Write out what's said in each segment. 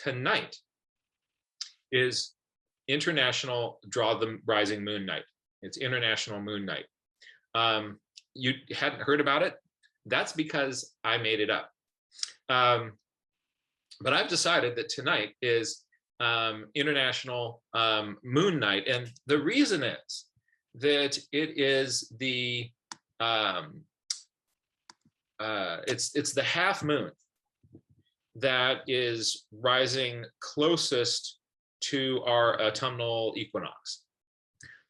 tonight is International Draw the Rising Moon Night. It's International Moon Night. You hadn't heard about it? That's because I made it up. But I've decided that tonight is International Moon Night, and the reason is that it is the it's the half moon that is rising closest to our autumnal equinox.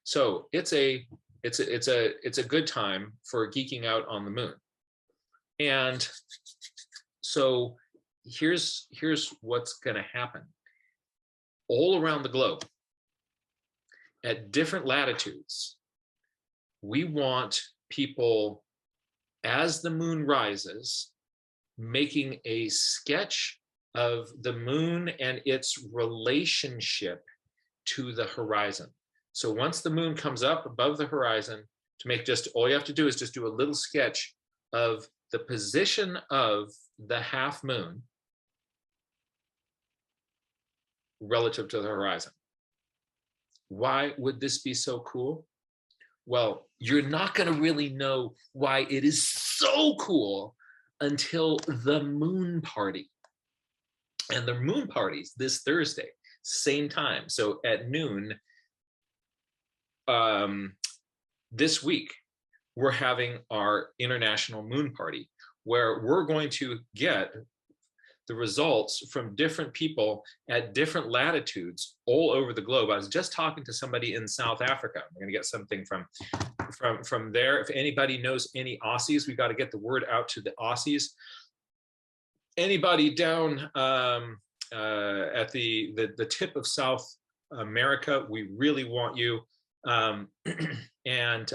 So it's a good time for geeking out on the moon. And so here's what's going to happen. All around the globe, at different latitudes, we want people, as the moon rises, making a sketch of the moon and its relationship to the horizon. So once the moon comes up above the horizon, to make just, all you have to do is just do a little sketch of the position of the half moon relative to the horizon. Why would this be so cool? Well, you're not going to really know why it is so cool until the moon party. And the moon party's this Thursday, same time. So at noon this week, we're having our International Moon Party, where we're going to get the results from different people at different latitudes all over the globe. I was just talking to somebody in South Africa. We're going to get something from there. If anybody knows any Aussies, we got to get the word out to the Aussies. Anybody down at the tip of South America, we really want you. And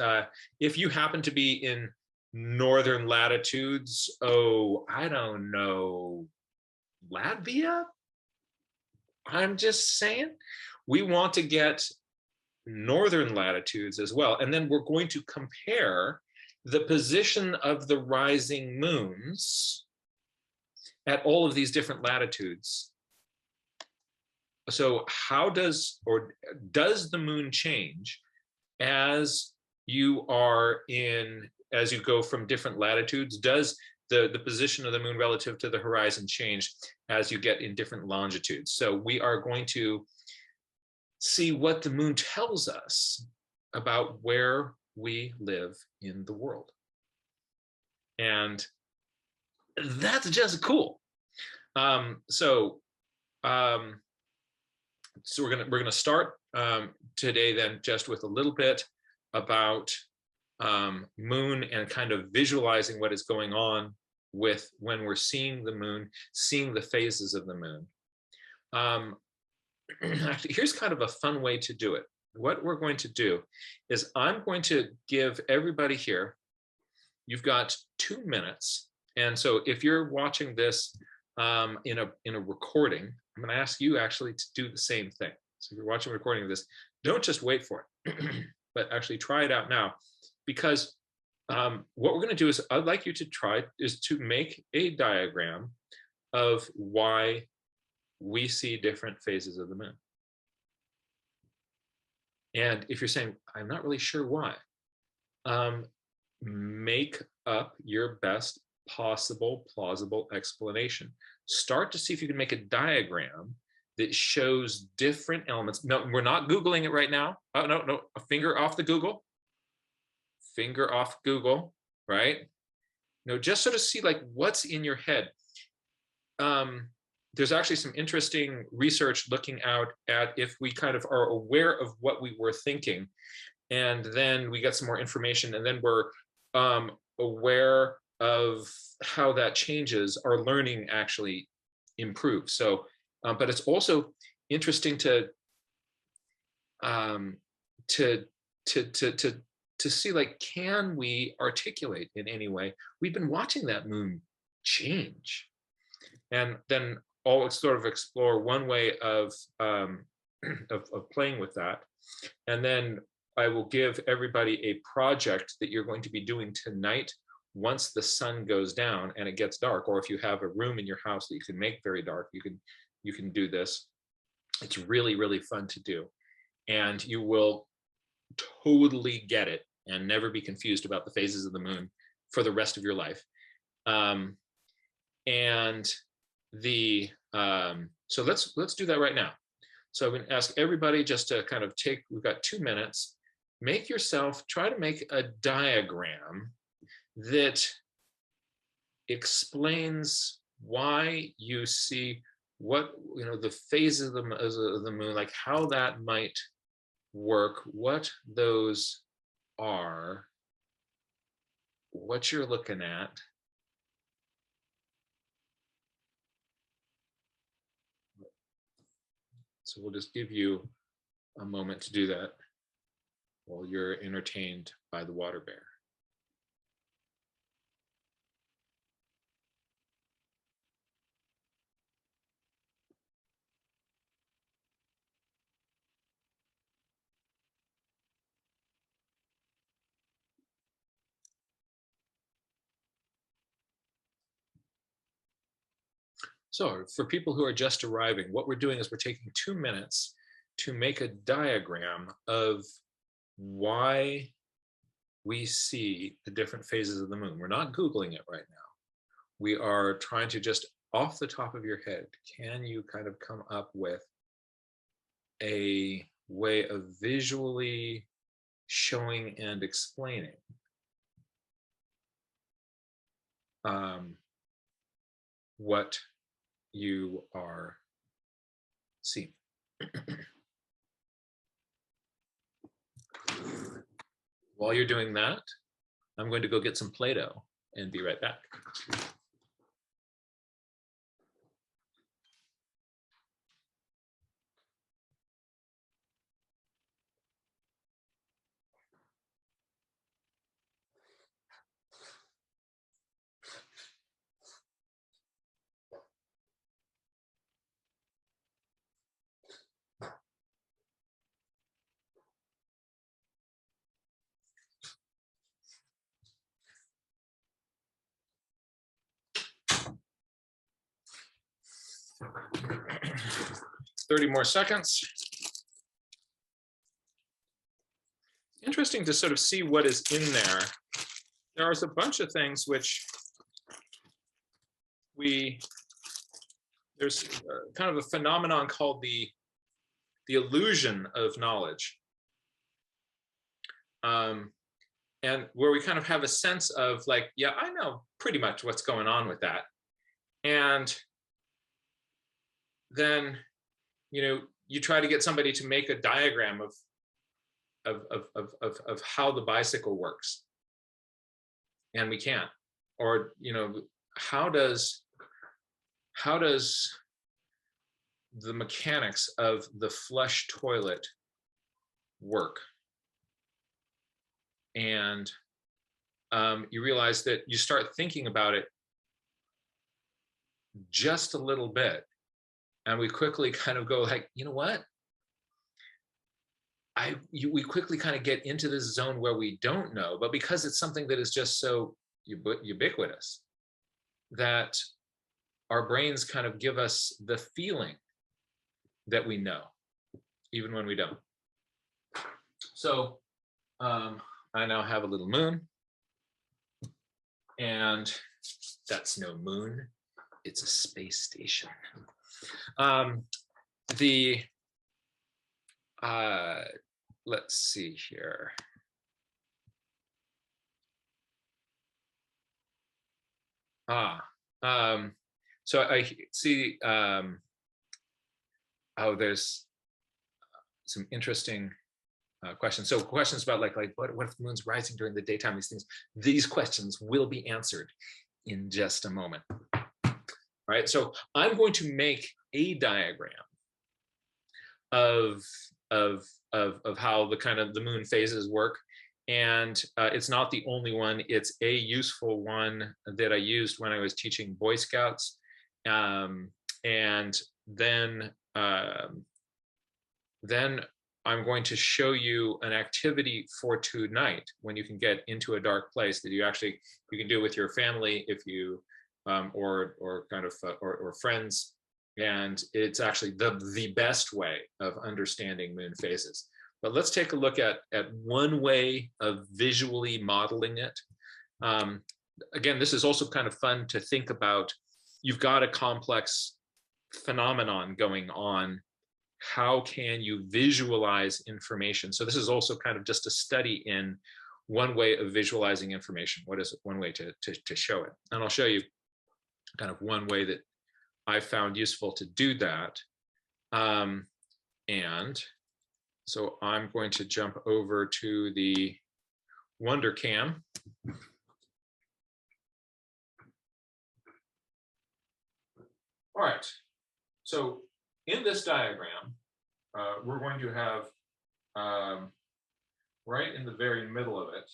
if you happen to be in northern latitudes, oh, I don't know, Latvia? I'm just saying, we want to get northern latitudes as well. And then we're going to compare the position of the rising moons at all of these different latitudes. So how does the moon change as you go from different latitudes? Does the position of the moon relative to the horizon change as you get in different longitudes? So we are going to see what the moon tells us about where we live in the world. And that's just cool. So we're gonna start today then just with a little bit about moon and kind of visualizing what is going on with when we're seeing the moon, seeing the phases of the moon. Actually, here's kind of a fun way to do it. What we're going to do is I'm going to give everybody here, you've got 2 minutes. And so if you're watching this in a recording, I'm going to ask you actually to do the same thing. So if you're watching a recording of this, don't just wait for it, but actually try it out now. Because what we're going to do is, I'd like you to try is to make a diagram of why we see different phases of the moon. And if you're saying, I'm not really sure why, make up your best possible plausible explanation. Start to see if you can make a diagram that shows different elements. No, we're not Googling it right now. Oh, no, a finger off the Google. Finger off Google, right? No, just sort of see like what's in your head. There's actually some interesting research looking out at if we kind of are aware of what we were thinking, and then we get some more information, and then we're aware of how that changes, our learning actually improves. So, but it's also interesting to see, like, can we articulate in any way? We've been watching that moon change, and then I'll sort of explore one way of playing with that, and then I will give everybody a project that you're going to be doing tonight once the sun goes down and it gets dark, or if you have a room in your house that you can make very dark, you can you can do this. It's really, really fun to do. And you will totally get it and never be confused about the phases of the moon for the rest of your life. And the so let's do that right now. So I'm going to ask everybody just to kind of take, we've got 2 minutes, try to make a diagram that explains why you see what, the phases of the moon, like how that might work, what those are, what you're looking at. So we'll just give you a moment to do that while you're entertained by the water bear. So for people who are just arriving, what we're doing is we're taking 2 minutes to make a diagram of why we see the different phases of the moon. We're not Googling it right now. We are trying to just, off the top of your head, can you kind of come up with a way of visually showing and explaining what you are seeing? While you're doing that, I'm going to go get some Play-Doh and be right back. Thirty more seconds. Interesting to sort of see what is in there. There's a bunch of things which there's kind of a phenomenon called the illusion of knowledge. And where we kind of have a sense of like, yeah, I know pretty much what's going on with that. And then, you try to get somebody to make a diagram of how the bicycle works. And we can't. Or, how does the mechanics of the flush toilet work? And you realize that you start thinking about it just a little bit, and we quickly kind of go like, you know what? We quickly kind of get into this zone where we don't know, but because it's something that is just so ubiquitous that our brains kind of give us the feeling that we know, even when we don't. So I now have a little moon, and that's no moon, it's a space station. Let's see here. So I see, there's some interesting questions. So questions about like what if the moon's rising during the daytime? These questions will be answered in just a moment. All right, so I'm going to make a diagram of how the kind of the moon phases work. And it's not the only one. It's a useful one that I used when I was teaching Boy Scouts. And then I'm going to show you an activity for tonight when you can get into a dark place that you can do with your family if you or friends, And it's actually the best way of understanding moon phases. But let's take a look at one way of visually modeling it. Again, this is also kind of fun to think about. You've got a complex phenomenon going on. How can you visualize information? So this is also kind of just a study in one way of visualizing information. What is it? One way to show it. And I'll show you kind of one way that I found useful to do that. And so I'm going to jump over to the WonderCam. All right, so in this diagram, we're going to have, right in the very middle of it,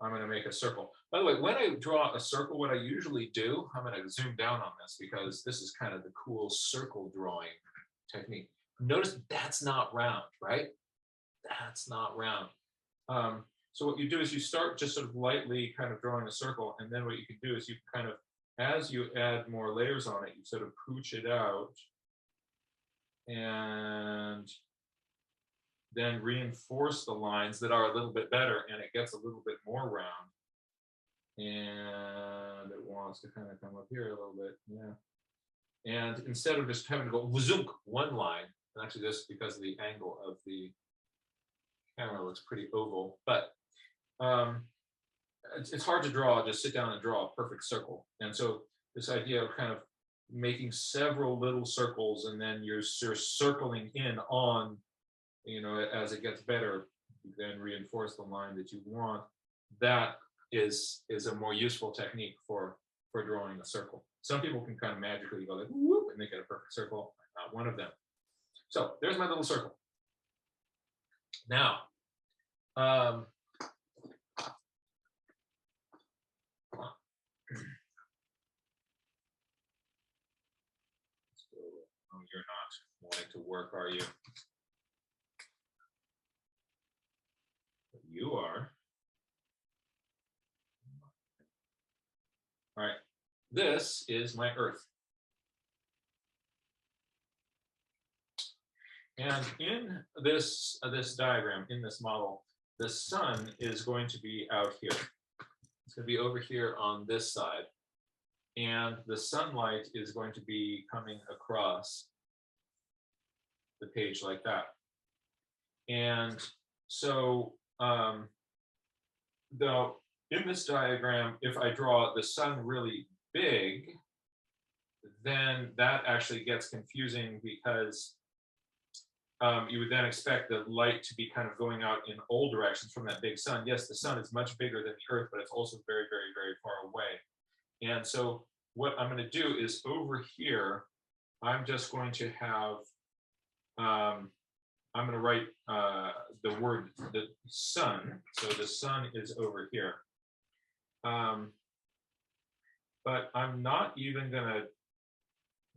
I'm going to make a circle. By the way, when I draw a circle, what I usually do, I'm going to zoom down on this because this is kind of the cool circle drawing technique. Notice that's not round, right? That's not round. So what you do is you start just sort of lightly kind of drawing a circle, and then what you can do is you kind of, as you add more layers on it, you sort of pooch it out and then reinforce the lines that are a little bit better, and it gets a little bit more round. And it wants to kind of come up here a little bit, yeah. And instead of just having to go zoom one line, and actually this, because of the angle of the camera, looks pretty oval, but it's hard to draw, just sit down and draw a perfect circle. And so this idea of kind of making several little circles, and then you're circling in on, you know, as it gets better, you then reinforce the line that you want. That is a more useful technique for drawing a circle. Some people can kind of magically go like whoop and make it a perfect circle. Not one of them. So there's my little circle. Now, oh, you're not wanting to work, are you? But you are. All right, this is my Earth. And in this diagram, in this model, the sun is going to be out here. It's going to be over here on this side. And the sunlight is going to be coming across the page like that. And so, though in this diagram, if I draw the sun really big, then that actually gets confusing because you would then expect the light to be kind of going out in all directions from that big sun. Yes, the sun is much bigger than the Earth, but it's also very, very, very far away. And so what I'm going to do is over here, I'm just going to have, I'm going to write the word, the sun. So the sun is over here. But I'm not even going to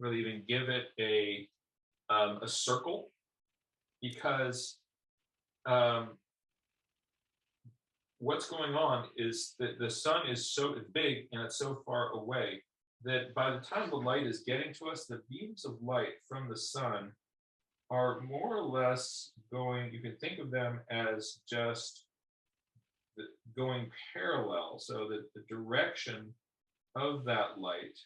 really even give it a circle, because what's going on is that the sun is so big and it's so far away that by the time the light is getting to us, the beams of light from the sun are more or less going, you can think of them as just going parallel, so that the direction of that light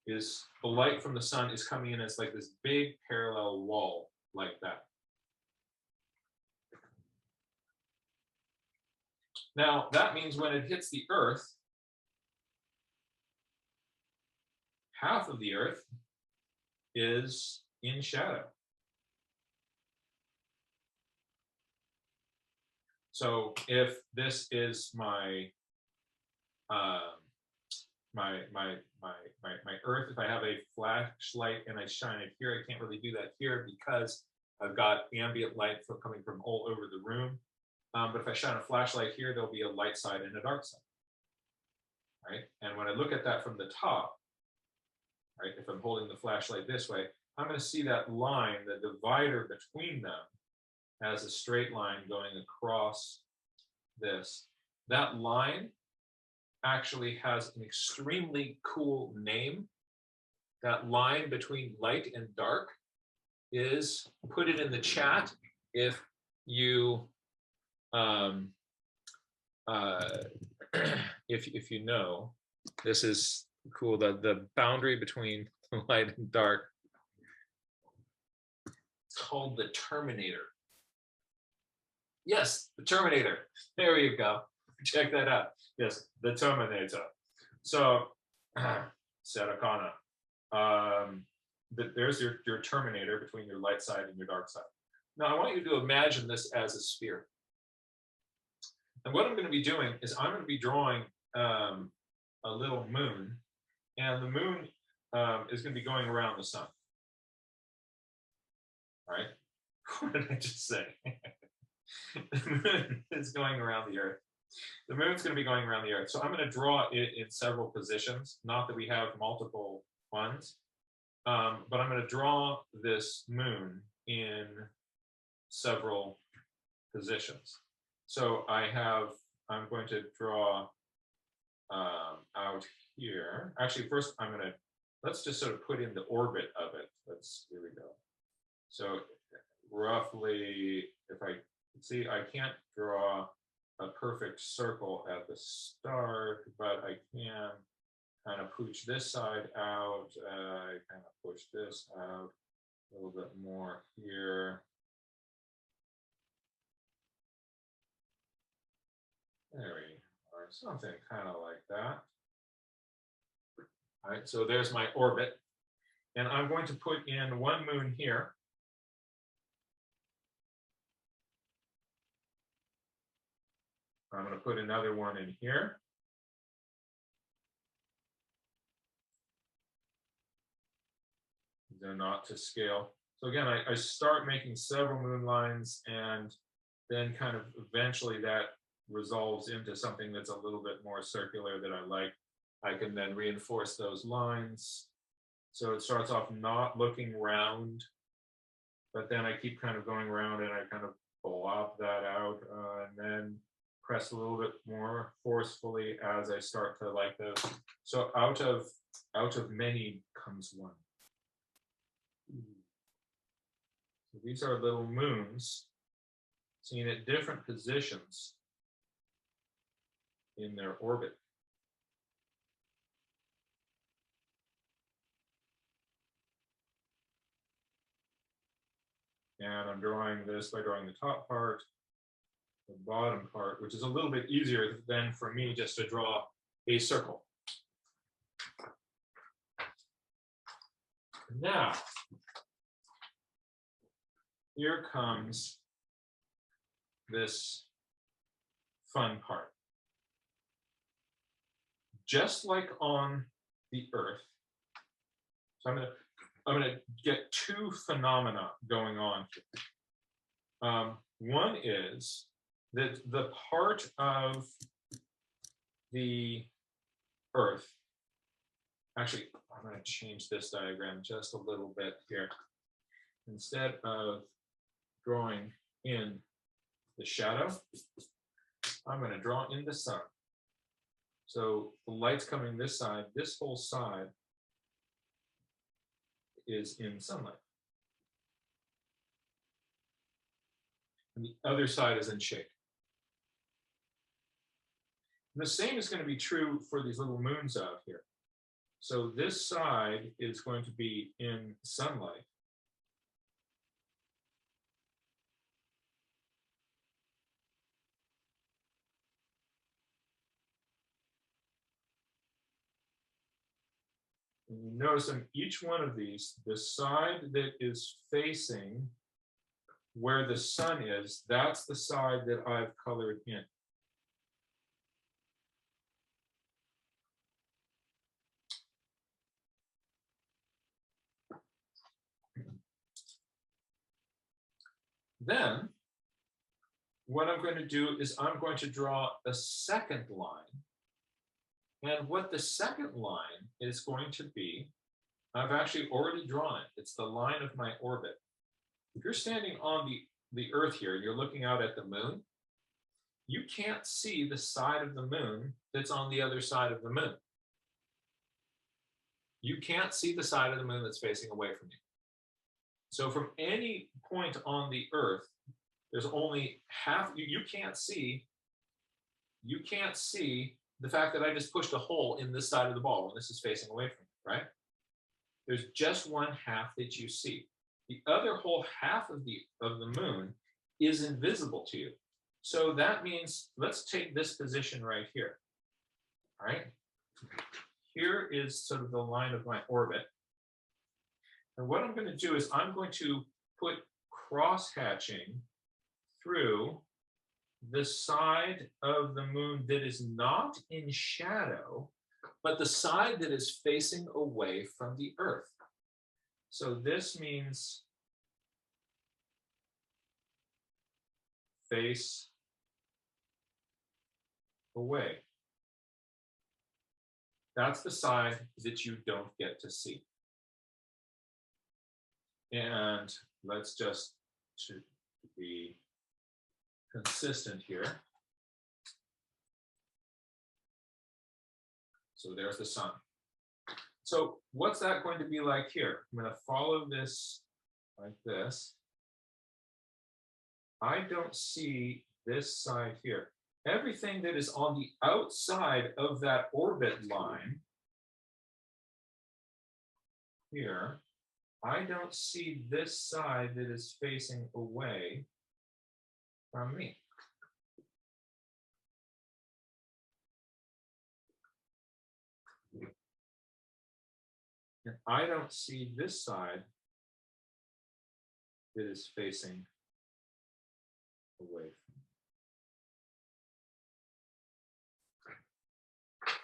is, the light from the sun is coming in as like this big parallel wall like that. Now, that means when it hits the Earth, half of the Earth is in shadow. So if this is my my Earth, if I have a flashlight and I shine it here, I can't really do that here because I've got ambient light coming from all over the room. But if I shine a flashlight here, there'll be a light side and a dark side, right? And when I look at that from the top, right, if I'm holding the flashlight this way, I'm going to see that line, the divider between them, as a straight line going across this. That line actually has an extremely cool name. that line between light and dark is, put it in the chat if you if you know. This is cool, the boundary between light and dark. It's called the terminator. Yes, the terminator. There you go. Check that out. Yes, the terminator. So Sarakana. There's your terminator between your light side and your dark side. Now I want you to imagine this as a sphere. And what I'm going to be doing is I'm going to be drawing a little moon, and the moon is going to be going around the sun. All right? What did I just say? The moon is going around the Earth. The moon's going to be going around the Earth. So I'm going to draw it in several positions. Not that we have multiple ones, but I'm going to draw this moon in several positions. So I'm going to draw out here. Actually, first let's just sort of put in the orbit of it. Here we go. So roughly, if I see, I can't draw a perfect circle at the start, but I can kind of push this side out. I kind of push this out a little bit more here. There we are, something kind of like that. All right, so there's my orbit. And I'm going to put in one moon here. I'm going to put another one in here. They're not to scale. So again, I start making several moon lines, and then kind of eventually that resolves into something that's a little bit more circular that I like. I can then reinforce those lines. So it starts off not looking round, but then I keep kind of going around and I kind of blop that out, and then press a little bit more forcefully as I start to like those. So out of many comes one. So these are little moons seen at different positions in their orbit. And I'm drawing this by drawing the top part, the bottom part, which is a little bit easier than for me just to draw a circle. Now, here comes this fun part. Just like on the Earth, so I'm gonna get two phenomena going on here. One is that the part of the Earth, actually, I'm going to change this diagram just a little bit here. Instead of drawing in the shadow, I'm going to draw in the sun. So the light's coming this side, this whole side is in sunlight. And the other side is in shade. And the same is going to be true for these little moons out here. So this side is going to be in sunlight. And you notice on each one of these, the side that is facing where the sun is, that's the side that I've colored in. Then, what I'm going to do is I'm going to draw a second line. And what the second line is going to be, I've actually already drawn it. It's the line of my orbit. If you're standing on the Earth here, you're looking out at the moon, you can't see the side of the moon that's on the other side of the moon. you can't see the side of the moon that's facing away from you. So from any point on the Earth, there's only half, you can't see the fact that I just pushed a hole in this side of the ball when this is facing away from you, right? There's just one half that you see. The other whole half of the moon is invisible to you. So that means, let's take this position right here, all right? Here is sort of the line of my orbit. And what I'm going to do is I'm going to put cross-hatching through the side of the moon that is not in shadow, but the side that is facing away from the Earth. So this means face away. That's the side that you don't get to see. And let's just to be consistent here. So there's the sun. So what's that going to be like here? I'm going to follow this like this. I don't see this side here. Everything that is on the outside of that orbit line here, I don't see this side that is facing away from me. And I don't see this side that is facing away from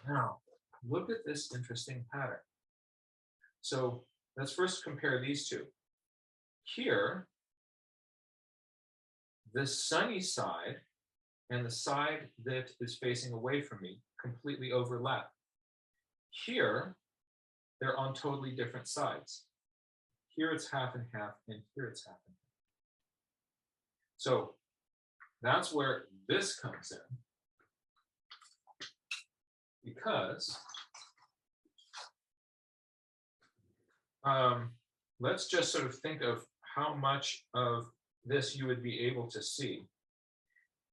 me. Now, look at this interesting pattern. So let's first compare these two. Here, the sunny side and the side that is facing away from me completely overlap. Here, they're on totally different sides. Here it's half and half, and here it's half and half. So that's where this comes in, because let's just sort of think of how much of this you would be able to see.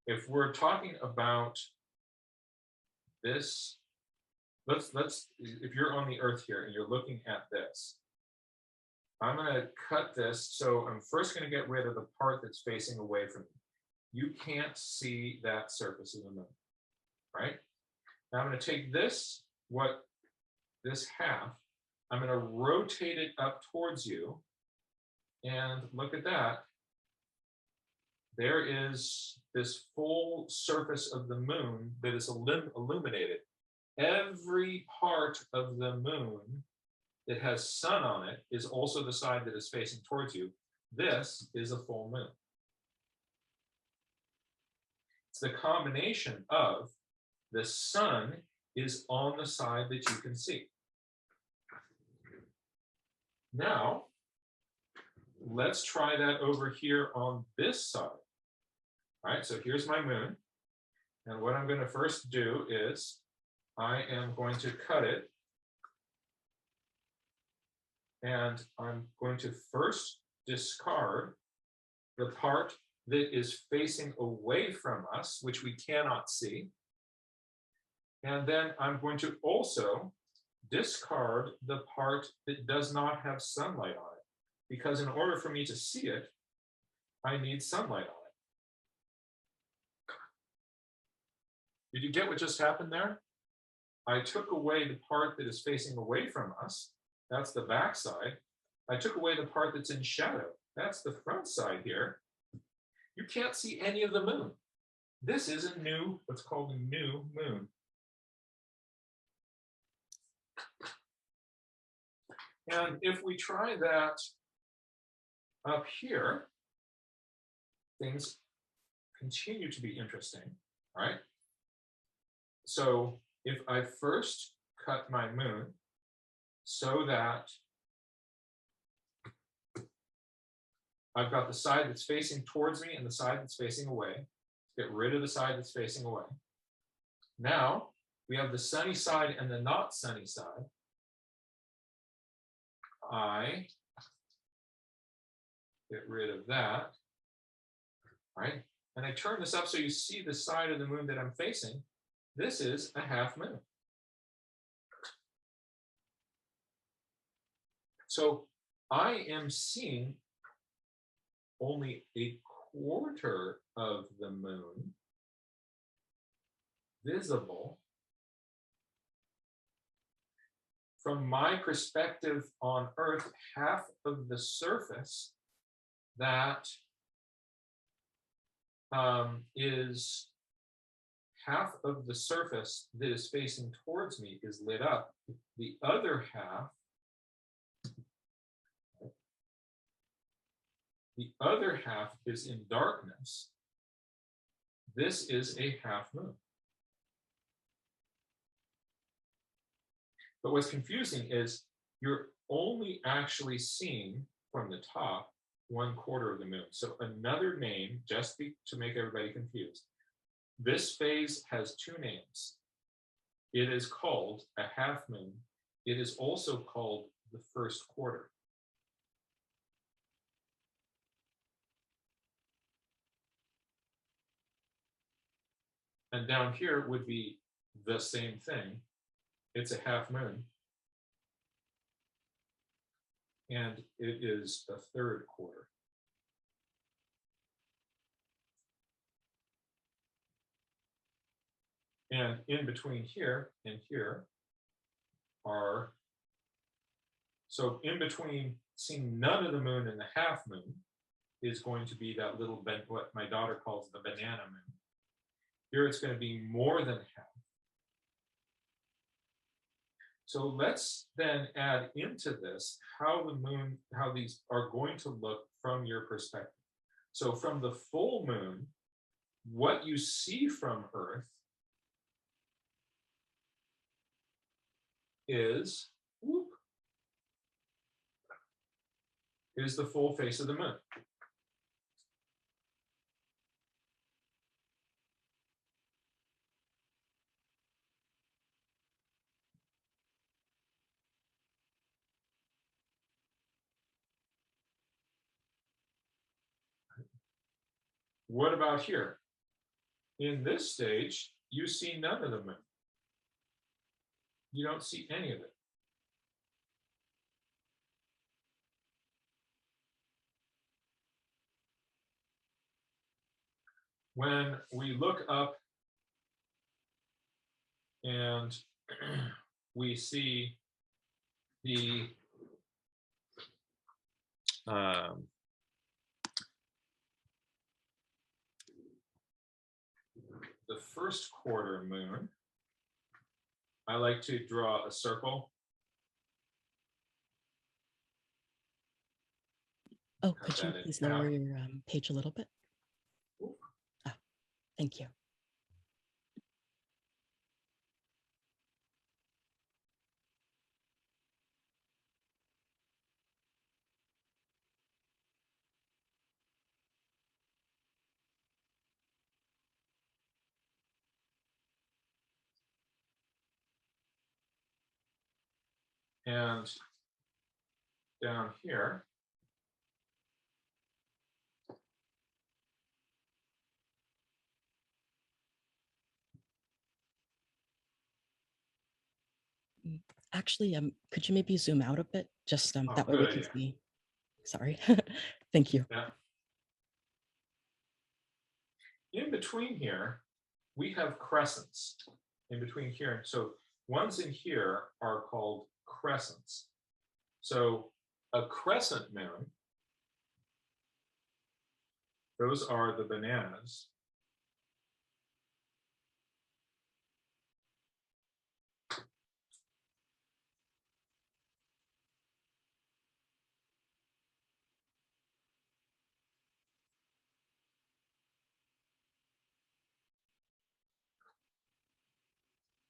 If we're talking about this, if you're on the Earth here and you're looking at this, I'm going to cut this. So I'm first going to get rid of the part that's facing away from you. You can't see that surface of the moon, right? Now I'm going to take this half, I'm going to rotate it up towards you, and look at that. There is this full surface of the moon that is illuminated. Every part of the moon that has sun on it is also the side that is facing towards you. This is a full moon. It's the combination of the sun is on the side that you can see. Now, let's try that over here on this side. All right, so here's my moon. And what I'm going to first do is I am going to cut it. And I'm going to first discard the part that is facing away from us, which we cannot see. And then I'm going to also discard the part that does not have sunlight on it, because in order for me to see it, I need sunlight on it. Did you get what just happened there? I took away the part that is facing away from us. That's the back side. I took away the part that's in shadow. That's the front side here. You can't see any of the moon. This is a new, what's called a new moon. And if we try that up here, things continue to be interesting, right? So if I first cut my moon so that I've got the side that's facing towards me and the side that's facing away, get rid of the side that's facing away. Now we have the sunny side and the not sunny side. I get rid of that, right? And I turn this up so you see the side of the moon that I'm facing. This is a half moon. So I am seeing only a quarter of the moon visible from my perspective on Earth, half of the surface that is half of the surface that is facing towards me is lit up. The other half, is in darkness. This is a half moon. But what's confusing is you're only actually seeing from the top 1/4 of the moon. So another name, just to make everybody confused, this phase has two names. It is called a half moon. It is also called the first quarter. And down here would be the same thing. It's a half moon. And it is a third quarter. And in between here and here are, so in between seeing none of the moon and the half moon is going to be that little, what my daughter calls the banana moon. Here it's going to be more than half. So let's then add into this how the moon, how these are going to look from your perspective. So from the full moon, what you see from Earth is the full face of the moon. What about here? In this stage, you see none of the moon. You don't see any of it. When we look up and we see the first quarter moon, I like to draw a circle. Oh, could you please lower your page a little bit? Oh, thank you. And down here, actually, could you maybe zoom out a bit? Just that way we can see. Sorry. Thank you. Yeah. In between here, we have crescents in between here. So ones in here are called crescents. So a crescent moon, those are the bananas.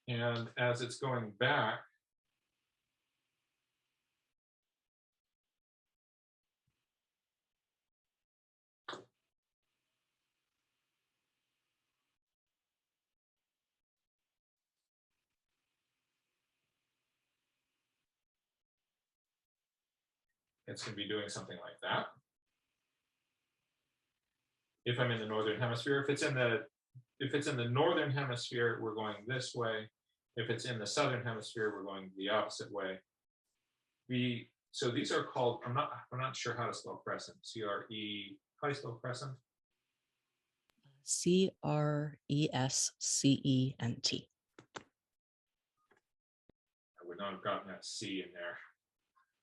And as it's going back, it's going to be doing something like that. If I'm in the northern hemisphere, if it's in the northern hemisphere, we're going this way. If it's in the southern hemisphere, we're going the opposite way. So these are called, I'm not sure how to spell crescent. C-R-E, how do you spell crescent? Crescent. I would not have gotten that C in there.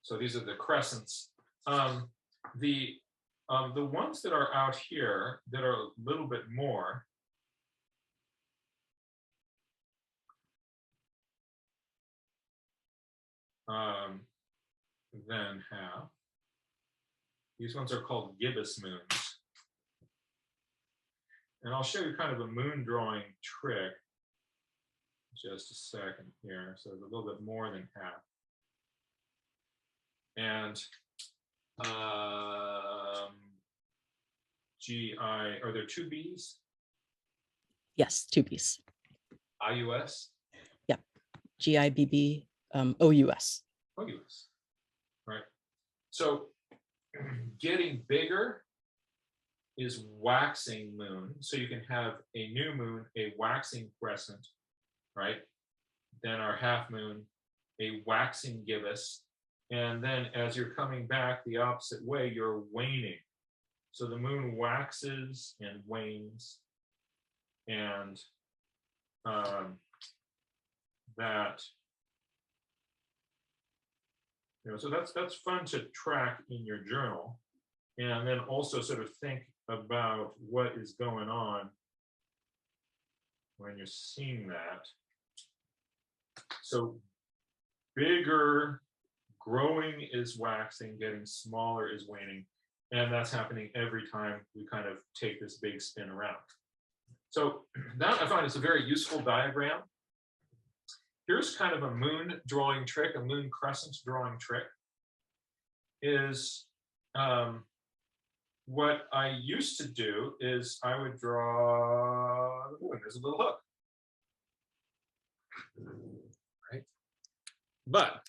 So these are the crescents. The ones that are out here that are a little bit more, than half. These ones are called gibbous moons. And I'll show you kind of a moon drawing trick. Just a second here. So it's a little bit more than half. And are there two B's? Yes, two B's. I-U-S? Yeah. G-I-B-B, O-U-S. O-U-S. Right. So getting bigger is waxing moon. So you can have a new moon, a waxing crescent, right? Then our half moon, a waxing gibbous. And then as you're coming back the opposite way, you're waning. So the moon waxes and wanes. And so that's fun to track in your journal. And then also sort of think about what is going on when you're seeing that. So bigger, growing is waxing, getting smaller is waning. And that's happening every time we kind of take this big spin around. So that I find is a very useful diagram. Here's kind of a moon drawing trick, a moon crescent drawing trick. Is what I used to do is I would draw the moon as a little hook. Right? But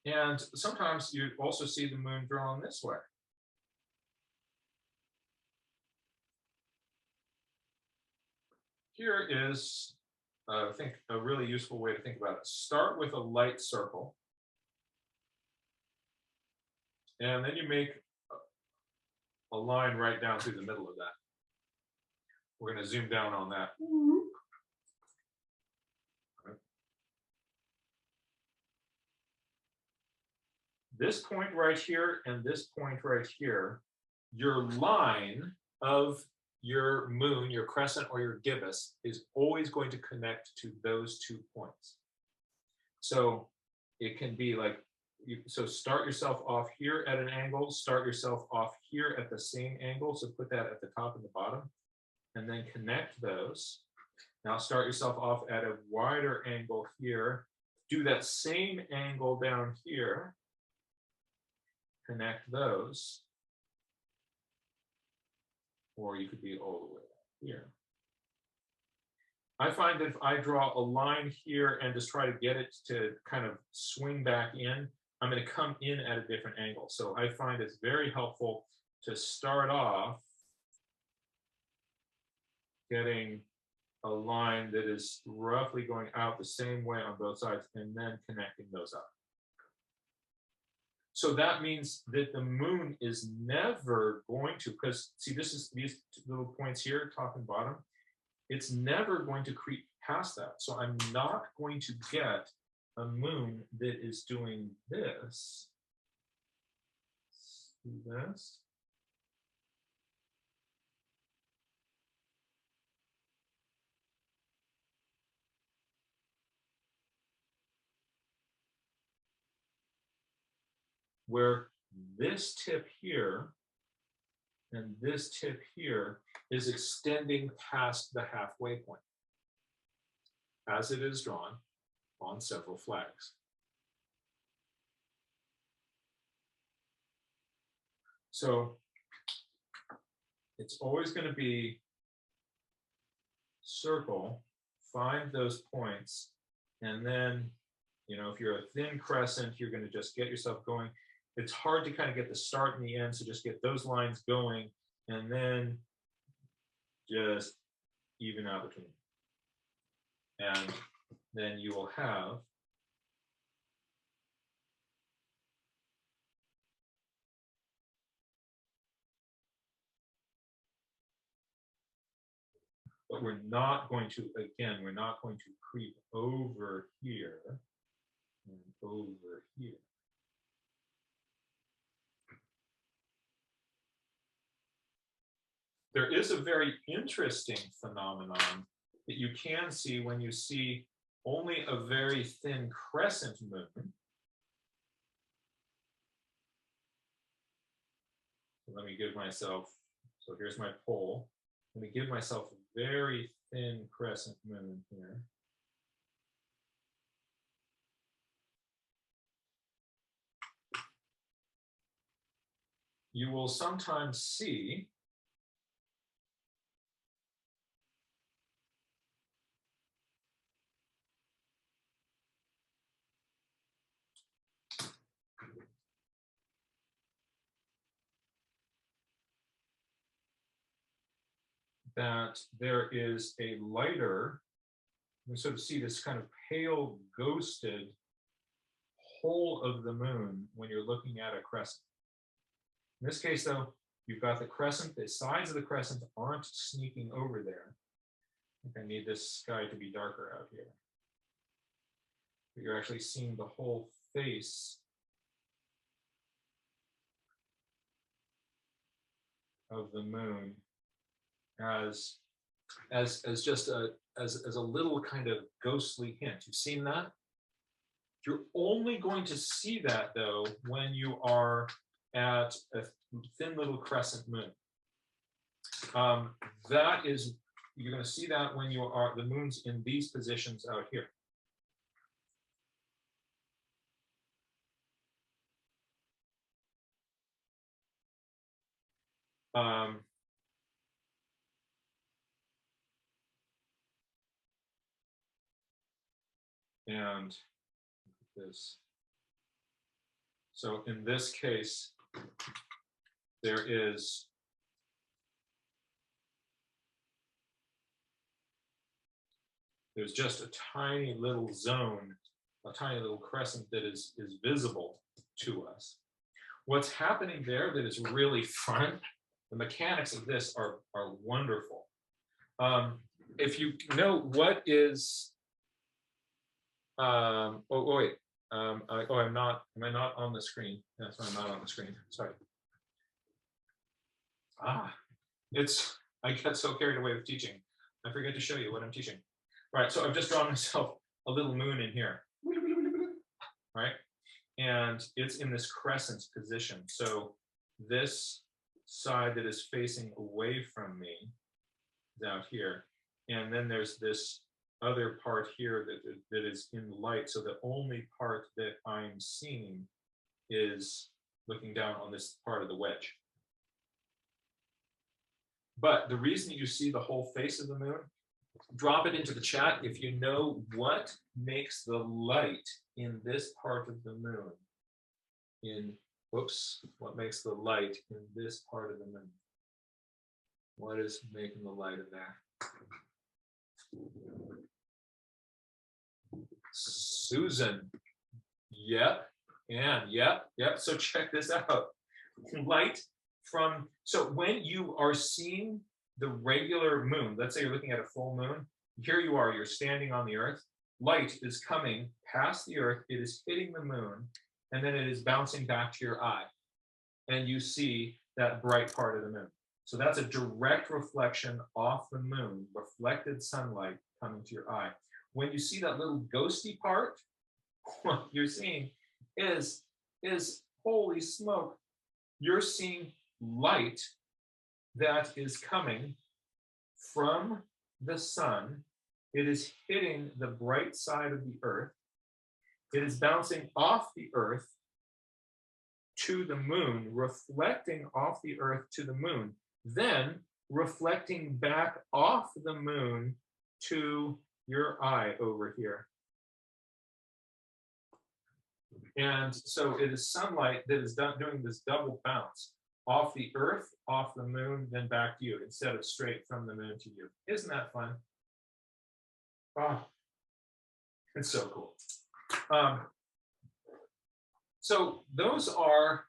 and sometimes you also see the moon drawn this way. Here is, I think, a really useful way to think about it. Start with a light circle. And then you make a line right down through the middle of that. We're going to zoom down on that. This point right here and this point right here, your line of your moon, your crescent or your gibbous is always going to connect to those 2 points. So it can be like, so start yourself off here at an angle, start yourself off here at the same angle. So put that at the top and the bottom, and then connect those. Now start yourself off at a wider angle here. Do that same angle down here. Connect those. Or you could be all the way here. I find that if I draw a line here and just try to get it to kind of swing back in, I'm going to come in at a different angle. So I find it's very helpful to start off getting a line that is roughly going out the same way on both sides and then connecting those up. So that means that the moon is never going to, because see, this is these little points here, top and bottom, it's never going to creep past that. So I'm not going to get a moon that is doing this. See this? Where this tip here and this tip here is extending past the halfway point as it is drawn on several flags. So it's always going to be circle, find those points, and then You know, if you're a thin crescent, you're going to just get yourself going. It's hard to kind of get the start and the end, so just get those lines going and then just even out between. And then you will have but we're not going to, again, we're not going to creep over here and over here. There is a very interesting phenomenon that you can see when you see only a very thin crescent moon. So let me give myself, so here's my pole. I'm going to give myself a very thin crescent moon here. You will sometimes see that there is a lighter, you sort of see this kind of pale ghosted whole of the moon when you're looking at a crescent. In this case, though, you've got the crescent, the sides of the crescent aren't sneaking over there. I think I need this sky to be darker out here. But you're actually seeing the whole face of the moon as just as a little kind of ghostly hint. You've seen that? You're only going to see that though when you are at a thin little crescent moon. That is, you're going to see that when you are, the moon's in these positions out here. And this. So in this case, there's just a tiny little zone, a tiny little crescent that is visible to us. What's happening there that is really fun, the mechanics of this are wonderful. If you know what is, oh wait, am I not on the screen? That's why I'm not on the screen, sorry. I get so carried away with teaching. I forget to show you what I'm teaching. Right, so I've just drawn myself a little moon in here, right? And it's in this crescent position. So this side that is facing away from me is out here. And then there's this other part here that is in light. So the only part that I'm seeing is looking down on this part of the wedge. But the reason you see the whole face of the moon, drop it into the chat if you know what makes the light in this part of the moon. What makes the light in this part of the moon? What is making the light of that? Susan. Yep. And yep. So check this out. Light from, so when you are seeing the regular moon, let's say you're looking at a full moon, here you are, you're standing on the earth, light is coming past the earth, it is hitting the moon, and then it is bouncing back to your eye. And you see that bright part of the moon. So that's a direct reflection off the moon, reflected sunlight coming to your eye. When you see that little ghosty part, what you're seeing is holy smoke, you're seeing light that is coming from the sun. It is hitting the bright side of the earth. It is bouncing off the earth to the moon, reflecting off the earth to the moon, then reflecting back off the moon to your eye over here. And so it is sunlight that is doing this double bounce off the Earth, off the moon, then back to you, instead of straight from the moon to you. Isn't that fun? Oh, it's so cool. So those are,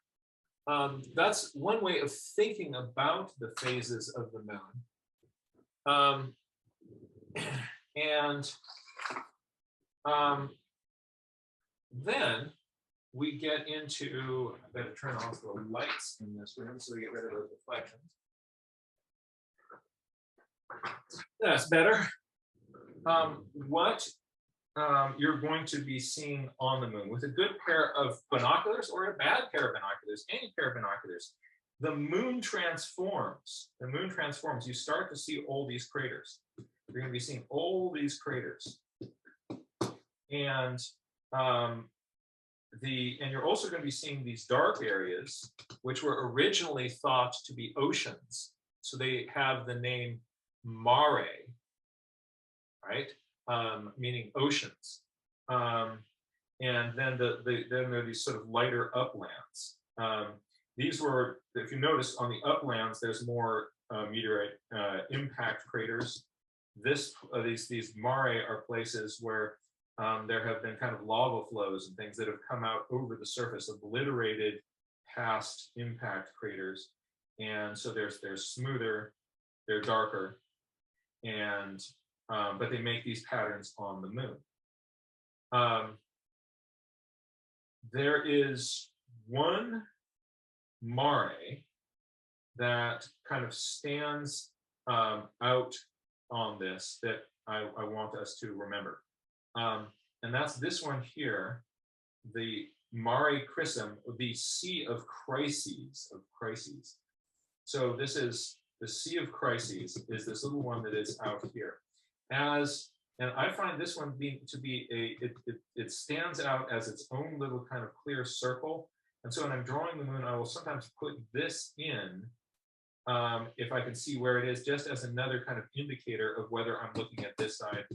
that's one way of thinking about the phases of the moon. Then we get into, I better turn off the lights in this room so we get rid of those reflections. That's better. What you're going to be seeing on the moon with a good pair of binoculars or a bad pair of binoculars, any pair of binoculars, the moon transforms. The moon transforms. You start to see all these craters. You're going to be seeing all these craters. And you're also going to be seeing these dark areas, which were originally thought to be oceans. So they have the name mare, right? Meaning oceans. And then then there are these sort of lighter uplands. These were, if you notice, on the uplands, there's more meteorite impact craters. These mare are places where there have been kind of lava flows and things that have come out over the surface, obliterated past impact craters. And so they're smoother, they're darker, and but they make these patterns on the moon. There is one mare that kind of stands out on this that I want us to remember. And that's this one here, the Mare Crissum, the Sea of Crises, So this is the Sea of Crises, is this little one that is out here. And I find this one it stands out as its own little kind of clear circle. And so when I'm drawing the moon, I will sometimes put this in, if I can see where it is, just as another kind of indicator of whether I'm looking at this side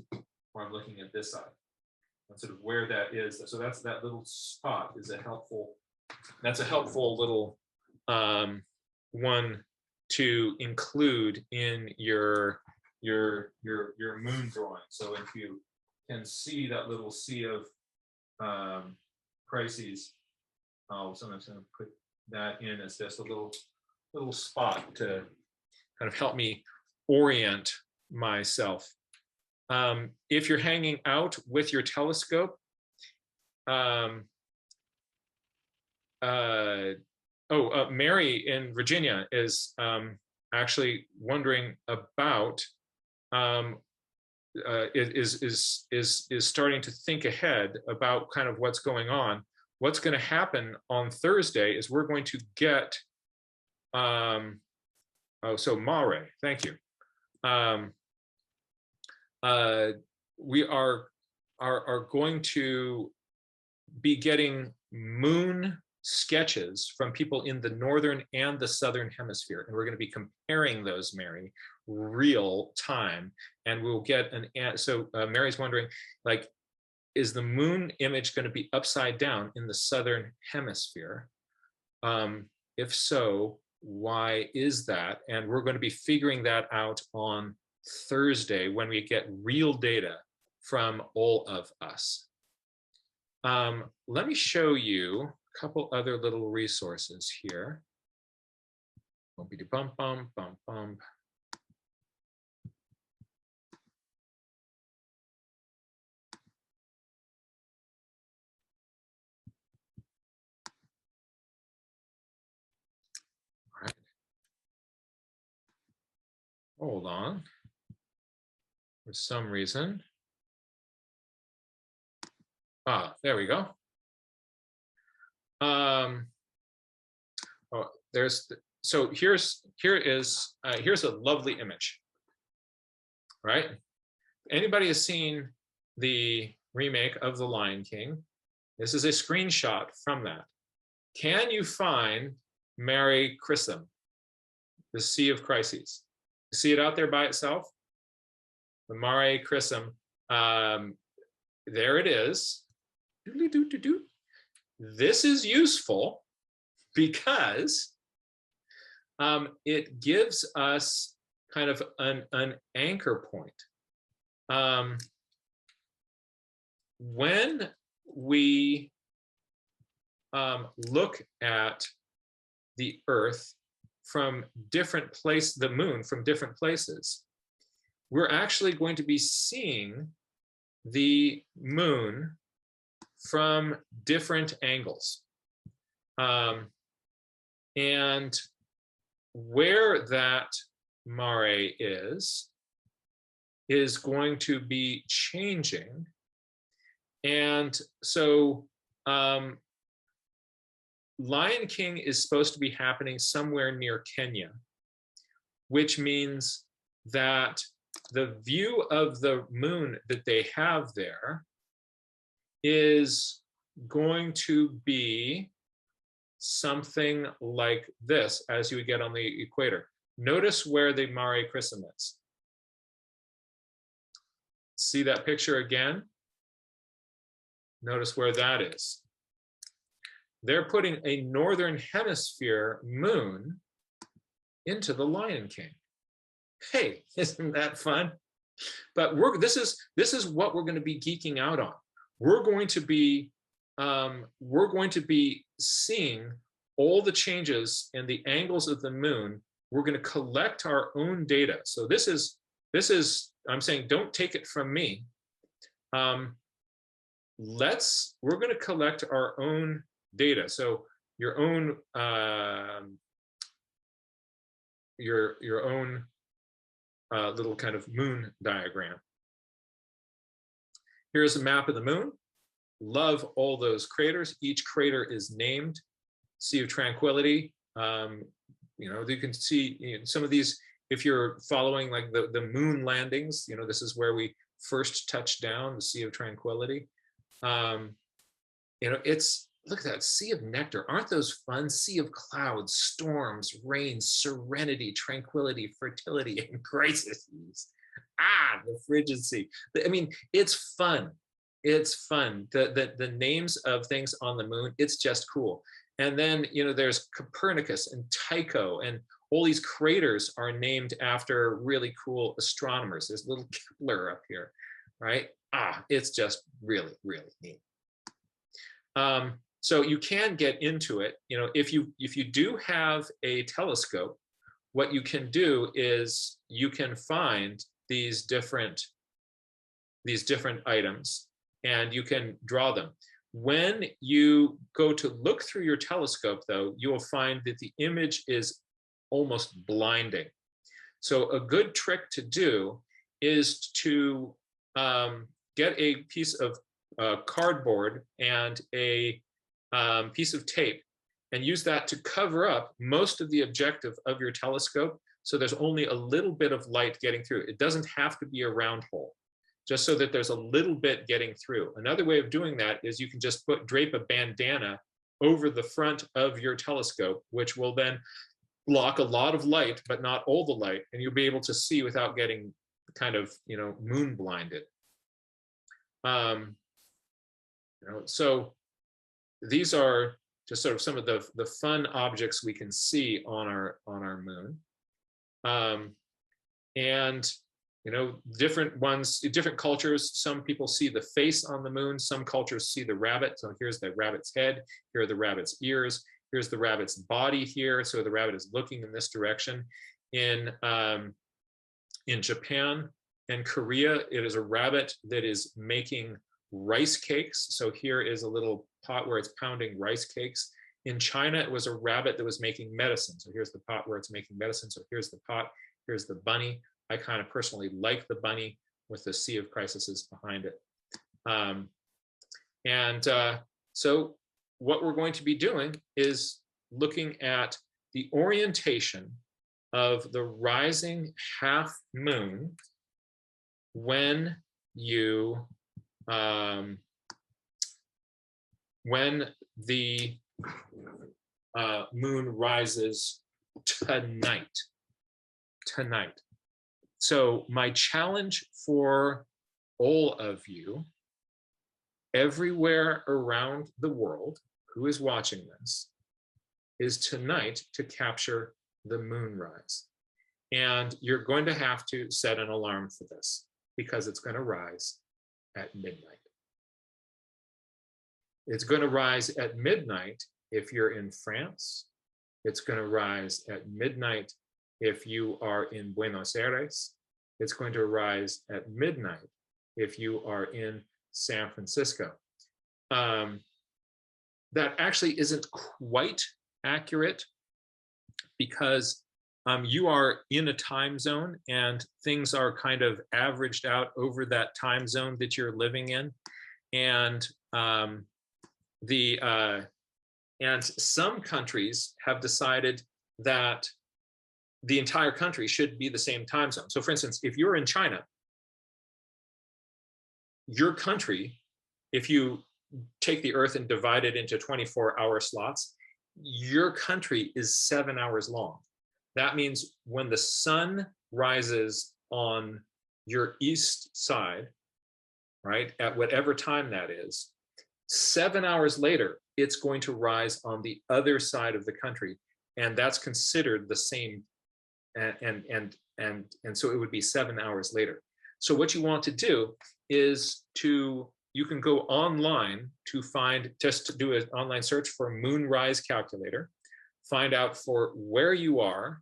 or I'm looking at this side, and sort of where that is. So that's that little spot is a helpful little one to include in your moon drawing. So if you can see that little sea of crises, I'll sometimes put that in as just a little spot to kind of help me orient myself. If you're hanging out with your telescope, Mary in Virginia is actually wondering about is starting to think ahead about kind of what's going on. What's going to happen on Thursday is we're going to get Mare, thank you. We are going to be getting moon sketches from people in the northern and the southern hemisphere, and we're going to be comparing those, Mary, real time, and we'll get Mary's wondering, like, is the moon image going to be upside down in the southern hemisphere? If so, why is that? And we're going to be figuring that out on Thursday when we get real data from all of us. Let me show you a couple other little resources here. Bumpity bump bump bump bump. All right. Hold on. For some reason. There we go. Here's a lovely image, right? Anybody has seen the remake of The Lion King? This is a screenshot from that. Can you find Mare Crissum, the Sea of Crises? See it out there by itself? The Mare Crissum. There it is. this is useful because it gives us kind of an anchor point. When we look at the Earth from different places, the moon from different places, we're actually going to be seeing the moon from different angles. And where that mare is going to be changing. And so Lion King is supposed to be happening somewhere near Kenya, which means that the view of the moon that they have there is going to be something like this as you would get on the equator. Notice where the Mare Crissum is. See that picture again? Notice where that is. They're putting a northern hemisphere moon into the Lion King. Hey, isn't that fun? But this is what we're going to be geeking out on. We're going to be seeing all the changes in the angles of the moon. We're going to collect our own data. So this is I'm saying, don't take it from me. We're going to collect our own data. So your own little kind of moon diagram. Here's a map of the moon. Love all those craters. Each crater is named. Sea of Tranquility. You can see some of these, if you're following like the moon landings, this is where we first touched down, the Sea of Tranquility. Look at that Sea of Nectar. Aren't those fun? Sea of Clouds, Storms, Rain, Serenity, Tranquility, Fertility, and Crises. The Frigid Sea. I mean, it's fun. It's fun. The names of things on the moon, it's just cool. And then, there's Copernicus and Tycho, and all these craters are named after really cool astronomers. There's little Kepler up here, right? It's just really, really neat. So you can get into it. If you do have a telescope, what you can do is you can find these different items and you can draw them. When you go to look through your telescope, though, you will find that the image is almost blinding. So a good trick to do is to get a piece of cardboard and a piece of tape and use that to cover up most of the objective of your telescope, so there's only a little bit of light getting through. It doesn't have to be a round hole, just so that there's a little bit getting through. Another way of doing that is you can just drape a bandana over the front of your telescope, which will then block a lot of light, but not all the light, and you'll be able to see without getting kind of moon blinded. So these are just sort of some of the fun objects we can see on our moon, and different ones, different cultures. Some people see the face on the moon. Some cultures see the rabbit. So here's the rabbit's head. Here are the rabbit's ears. Here's the rabbit's body here. So the rabbit is looking in this direction. In Japan and Korea, it is a rabbit that is making rice cakes. So here is a little pot where it's pounding rice cakes. In China, it was a rabbit that was making medicine. So here's the pot where it's making medicine. So here's the pot. Here's the bunny. I kind of personally like the bunny with the Sea of Crises behind it. So what we're going to be doing is looking at the orientation of the rising half moon when the moon rises tonight. So my challenge for all of you everywhere around the world who is watching this is tonight to capture the moonrise. And you're going to have to set an alarm for this because it's going to rise at midnight. It's going to rise at midnight if you're in France. It's going to rise at midnight if you are in Buenos Aires. It's going to rise at midnight if you are in San Francisco. That actually isn't quite accurate because you are in a time zone and things are kind of averaged out over that time zone that you're living in. And and some countries have decided that the entire country should be the same time zone. So for instance, if you're in China, your country, if you take the Earth and divide it into 24-hour slots, your country is 7 hours long. That means when the sun rises on your east side, right, at whatever time that is, 7 hours later, it's going to rise on the other side of the country. And that's considered the same. And so it would be 7 hours later. So what you want to do is you can go online to find, just to do an online search for moonrise calculator, find out for where you are,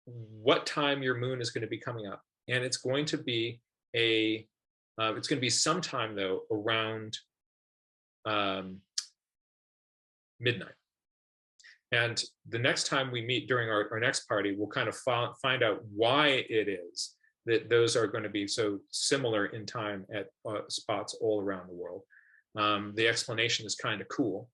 what time your moon is going to be coming up. And it's going to be it's going to be sometime though around midnight. And the next time we meet during our next party, we'll kind of find out why it is that those are going to be so similar in time at spots all around the world. The explanation is kind of cool.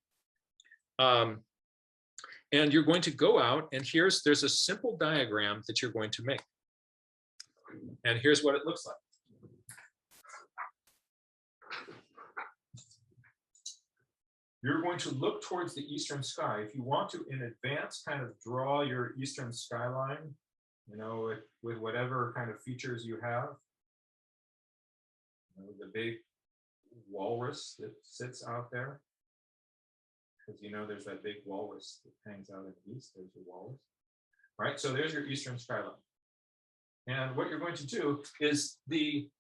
And you're going to go out and there's a simple diagram that you're going to make. And here's what it looks like. You're going to look towards the eastern sky. If you want to, in advance, kind of draw your eastern skyline, you know, with whatever kind of features you have. You know, the big walrus that sits out there. Because you know there's that big walrus that hangs out in the east. There's the walrus. Right, so there's your eastern skyline. And what you're going to do is the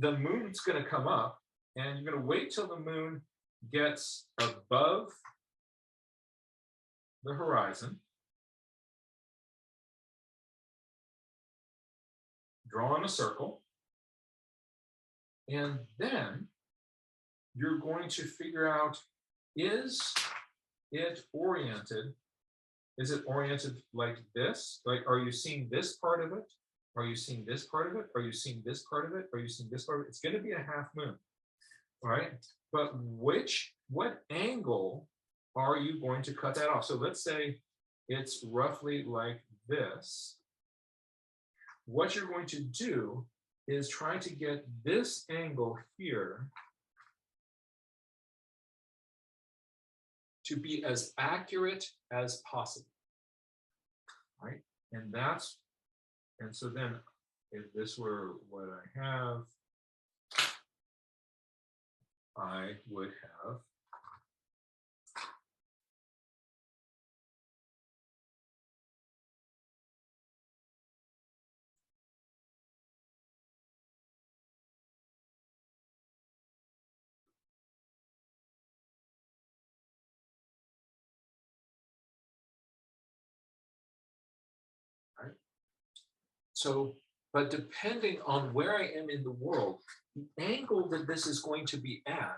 moon's going to come up, and you're going to wait till the moon gets above the horizon, draw in a circle, and then you're going to figure out, is it oriented like this? Like, are you seeing this part of it? Are you seeing this part of it? Are you seeing this part of it? Are you seeing this part of it? It's going to be a half moon, all right? But what angle are you going to cut that off? So let's say it's roughly like this. What you're going to do is try to get this angle here to be as accurate as possible, right? And so then if this were what I have, I would have right? So, but depending on where I am in the world, the angle that this is going to be at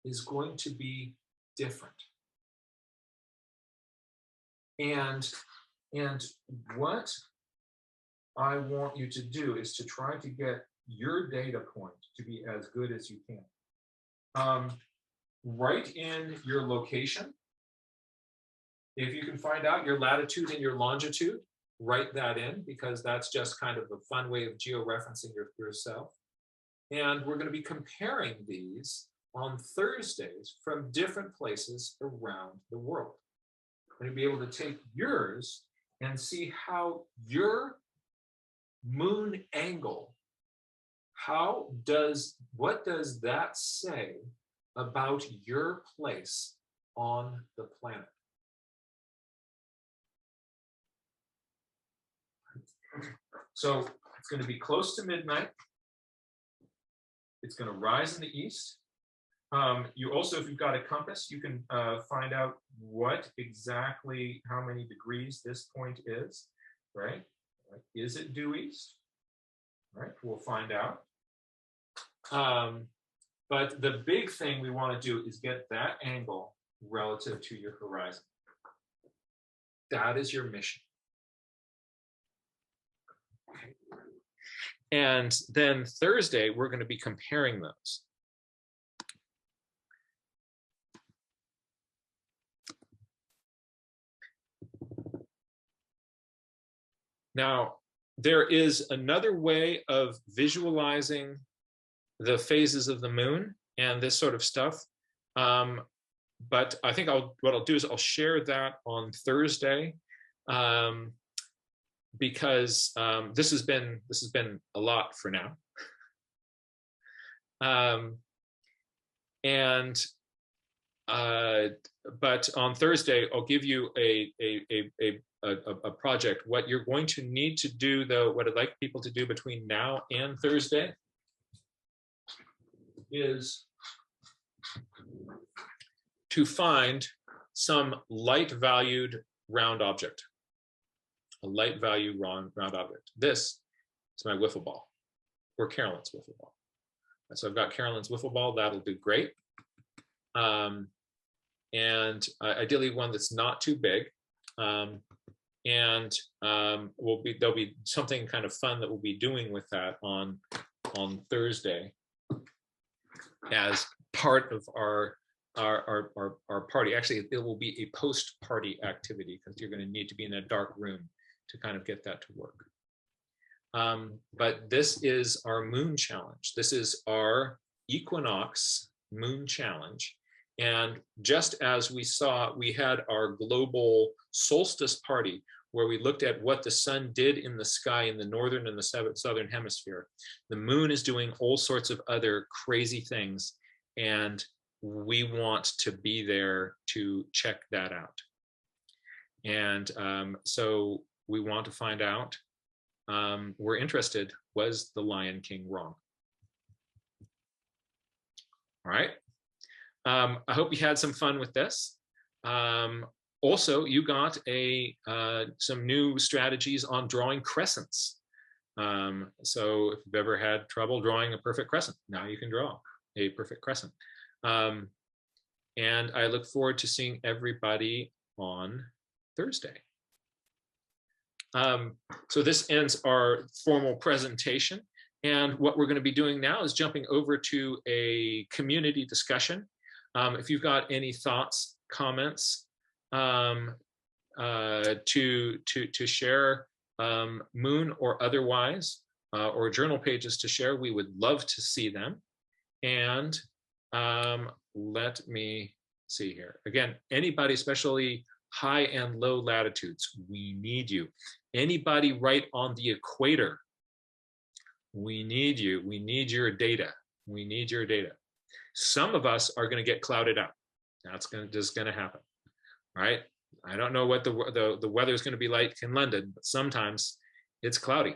is going to be different. And what I want you to do is to try to get your data point to be as good as you can. Write in your location. If you can find out your latitude and your longitude, write that in, because that's just kind of a fun way of georeferencing yourself. And we're going to be comparing these on Thursdays from different places around the world. We're going to be able to take yours and see how your moon angle, what does that say about your place on the planet. So it's going to be close to midnight. It's going to rise in the east. You also, if you've got a compass, you can find out what exactly, how many degrees this point is, right? Is it due east? Right, we'll find out. But the big thing we want to do is get that angle relative to your horizon. That is your mission. And then Thursday, we're going to be comparing those. Now, there is another way of visualizing the phases of the moon and this sort of stuff. But I think what I'll do is I'll share that on Thursday, because this has been a lot for now. But on Thursday, I'll give you a project. What you're going to need to do, though, what I'd like people to do between now and Thursday is to find some light valued round object, a light value round object. This is my wiffle ball, or Carolyn's wiffle ball. So I've got Carolyn's wiffle ball, that'll do great. And ideally one that's not too big. And there'll be something kind of fun that we'll be doing with that on Thursday as part of our party. Actually, it will be a post-party activity because you're going to need to be in a dark room to kind of get that to work. But this is our moon challenge. This is our equinox moon challenge. And just as we saw, we had our global solstice party where we looked at what the sun did in the sky in the northern and the southern hemisphere. The moon is doing all sorts of other crazy things, and we want to be there to check that out. And so we want to find out, we're interested, was the Lion King wrong? All right. I hope you had some fun with this. Also, you got some new strategies on drawing crescents. So if you've ever had trouble drawing a perfect crescent, now you can draw a perfect crescent. And I look forward to seeing everybody on Thursday. So this ends our formal presentation. And what we're going to be doing now is jumping over to a community discussion. If you've got any thoughts, comments to share, moon or otherwise, or journal pages to share, we would love to see them. And let me see here. Again, anybody, especially high and low latitudes, we need you. Anybody right on the equator, we need you. We need your data. We need your data. Some of us are going to get clouded out. That's just going to happen, right? I don't know what the weather is going to be like in London, but sometimes it's cloudy.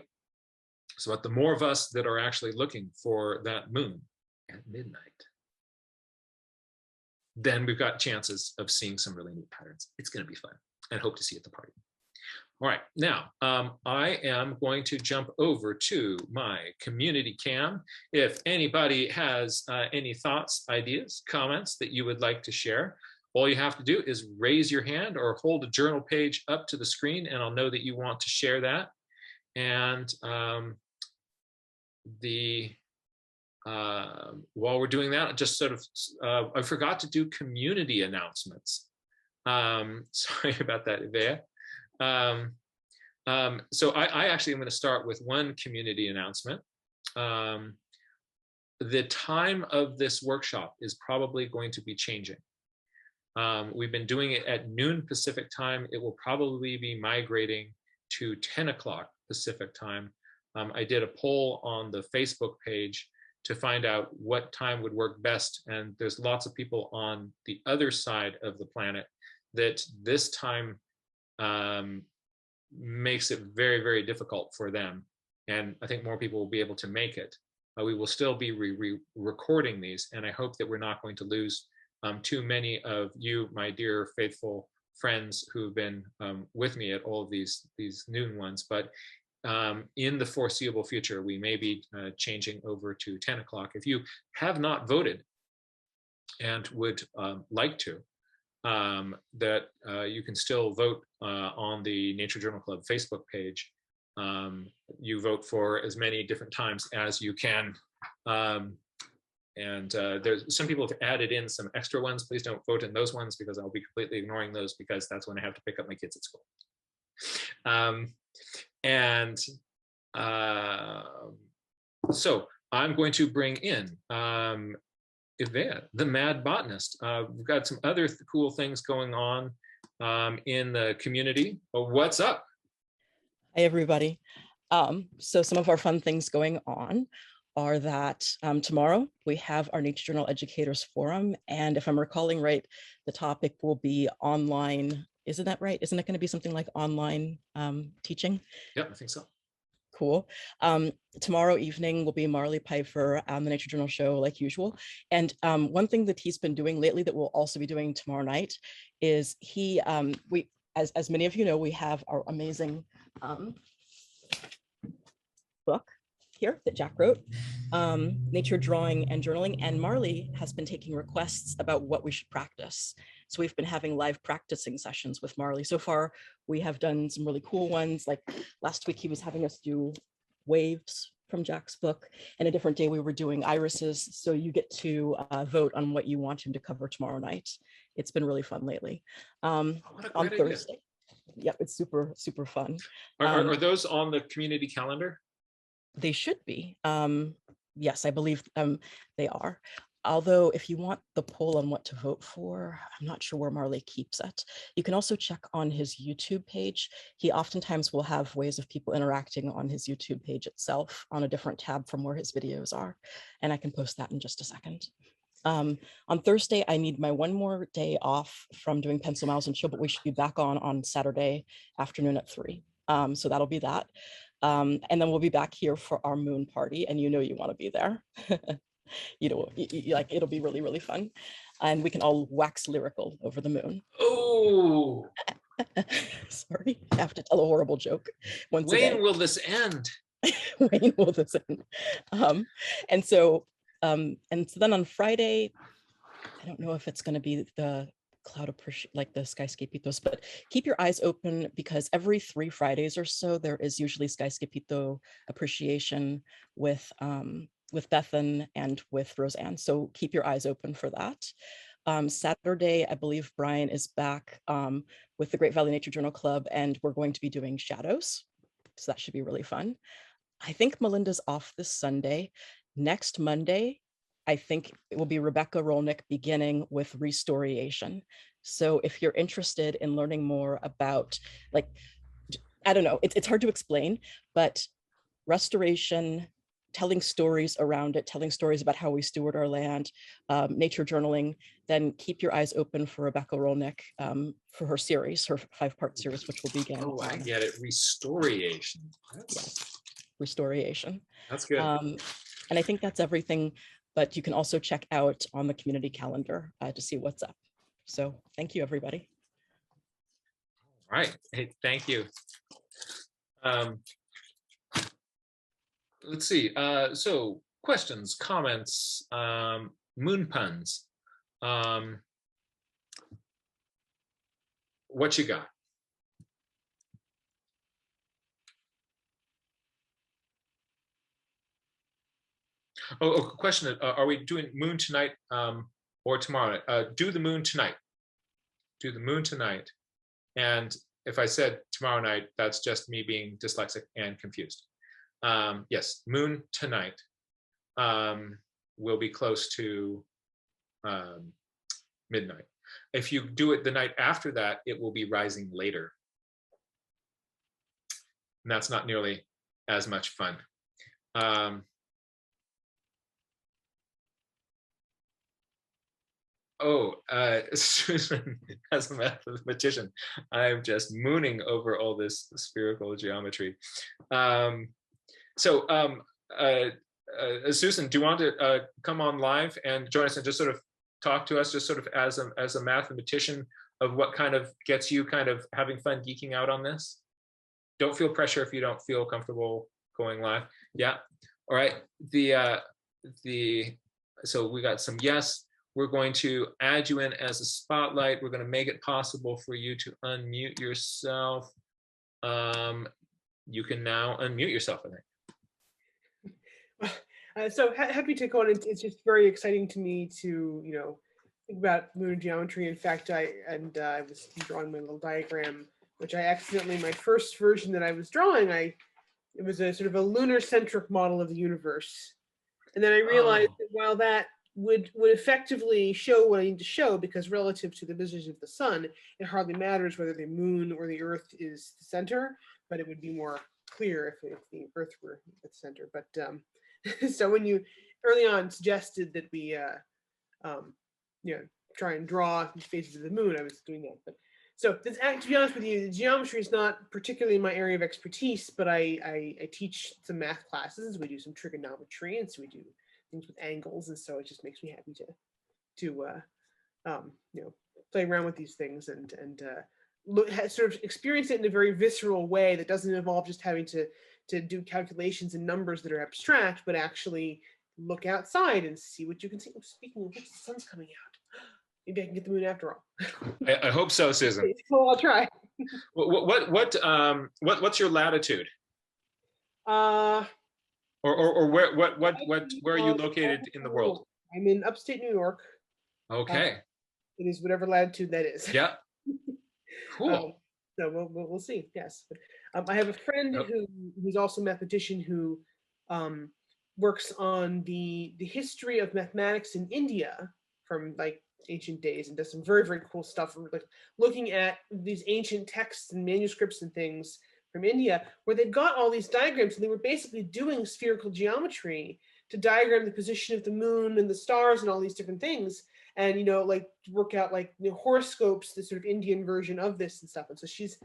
So the more of us that are actually looking for that moon at midnight, then we've got chances of seeing some really neat patterns. It's going to be fun, and hope to see you at the party. All right, now I am going to jump over to my community cam. If anybody has any thoughts, ideas, comments that you would like to share, all you have to do is raise your hand or hold a journal page up to the screen, and I'll know that you want to share that. And while we're doing that, just sort of, I forgot to do community announcements. Sorry about that, Ivea. So I actually am going to start with one community announcement. The time of this workshop is probably going to be changing. We've been doing it at noon Pacific time. It will probably be migrating to 10 o'clock Pacific time. I did a poll on the Facebook page to find out what time would work best. And there's lots of people on the other side of the planet that this time makes it very, very difficult for them. And I think more people will be able to make it. We will still be recording these, and I hope that we're not going to lose too many of you, my dear faithful friends who've been with me at all of these noon ones. But in the foreseeable future, we may be changing over to 10 o'clock. If you have not voted and would like to, that you can still vote on the Nature Journal Club Facebook page. You vote for as many different times as you can. And there's some people have added in some extra ones. Please don't vote in those ones, because I'll be completely ignoring those, because that's when I have to pick up my kids at school. So I'm going to bring in Ivea, the mad botanist. We've got some other cool things going on in the community. What's up? Hey, everybody. So some of our fun things going on are that tomorrow we have our Nature Journal Educators Forum. And if I'm recalling right, the topic will be online. Isn't that right? Isn't it going to be something like online teaching? Yep, I think so. Cool. Tomorrow evening will be Marley Pfeiffer on the Nature Journal show, like usual. And one thing that he's been doing lately that we'll also be doing tomorrow night is as many of you know, we have our amazing book here that Jack wrote, Nature Drawing and Journaling. And Marley has been taking requests about what we should practice. So we've been having live practicing sessions with Marley. So far, we have done some really cool ones. Like last week, he was having us do waves from Jack's book. And a different day, we were doing irises. So you get to vote on what you want him to cover tomorrow night. It's been really fun lately. On Thursday. Yep, it's super, super fun. Are those on the community calendar? They should be. Yes, I believe they are. Although if you want the poll on what to vote for, I'm not sure where Marley keeps it. You can also check on his YouTube page. He oftentimes will have ways of people interacting on his YouTube page itself on a different tab from where his videos are. And I can post that in just a second. On Thursday, I need my one more day off from doing Pencil, Mouse, and Chill, but we should be back on Saturday afternoon at 3. So that'll be that. And then we'll be back here for our moon party, and you know you want to be there. Like it'll be really, really fun, and we can all wax lyrical over the moon. Oh, sorry, I have to tell a horrible joke. When will this end? When will this end? And so then on Friday, I don't know if it's going to be the cloud like the Skyscapitos, but keep your eyes open, because every 3 Fridays or so there is usually Skyscapito appreciation with Bethan and with Roseanne. So keep your eyes open for that. Saturday, I believe Brian is back with the Great Valley Nature Journal Club, and we're going to be doing shadows. So that should be really fun. I think Melinda's off this Sunday. Next Monday, I think it will be Rebecca Rolnick beginning with Restoration. So if you're interested in learning more about, like, I don't know, it's hard to explain, but restoration, telling stories around it, telling stories about how we steward our land, nature journaling, then keep your eyes open for Rebecca Rolnick for her series, her 5-part series, which will begin. Oh, I get it. Restoration. Yes. Restoration. That's good. And I think that's everything, but you can also check out on the community calendar to see what's up. So thank you, everybody. All right. Hey, thank you. Let's see. So questions, comments, moon puns. What you got? Oh, question. Are we doing moon tonight or tomorrow night? Do the moon tonight. Do the moon tonight. And if I said tomorrow night, that's just me being dyslexic and confused. Yes, moon tonight will be close to midnight. If you do it the night after that, it will be rising later. And that's not nearly as much fun. Susan, as a mathematician, I'm just mooning over all this spherical geometry. Susan, do you want to come on live and join us and just sort of talk to us, just sort of as a mathematician, of what kind of gets you kind of having fun geeking out on this? Don't feel pressure if you don't feel comfortable going live. Yeah. All right. So we got some yes. We're going to add you in as a spotlight. We're going to make it possible for you to unmute yourself. You can now unmute yourself, I think. So happy to go on. It's just very exciting to me to, think about lunar geometry. In fact, I was drawing my little diagram, which I accidentally, my first version that I was drawing, it was a sort of a lunar-centric model of the universe. And then I realized that while that would effectively show what I need to show, because relative to the position of the sun, it hardly matters whether the moon or the earth is the center, but it would be more clear if the earth were at the center. But so when you early on suggested that we try and draw the phases of the moon, I was doing that. But so this, to be honest with you, the geometry is not particularly my area of expertise, but I teach some math classes. We do some trigonometry, and so we do things with angles, and so it just makes me happy to play around with these things and sort of experience it in a very visceral way that doesn't involve just having to do calculations and numbers that are abstract, but actually look outside and see what you can see. Oh, speaking of which, the sun's coming out. Maybe I can get the moon after all. I hope so, Susan. Well, I'll try. What's your latitude? Or where are you located in the world? I'm in upstate New York. Okay. It is whatever latitude that is. Yeah. Cool. So we'll see. Yes. I have a friend who's also a mathematician who works on the history of mathematics in India from like ancient days and does some very, very cool stuff, like looking at these ancient texts and manuscripts and things from India, where they've got all these diagrams, and they were basically doing spherical geometry to diagram the position of the moon and the stars and all these different things, and like work out like horoscopes, the sort of Indian version of this and stuff. And so she's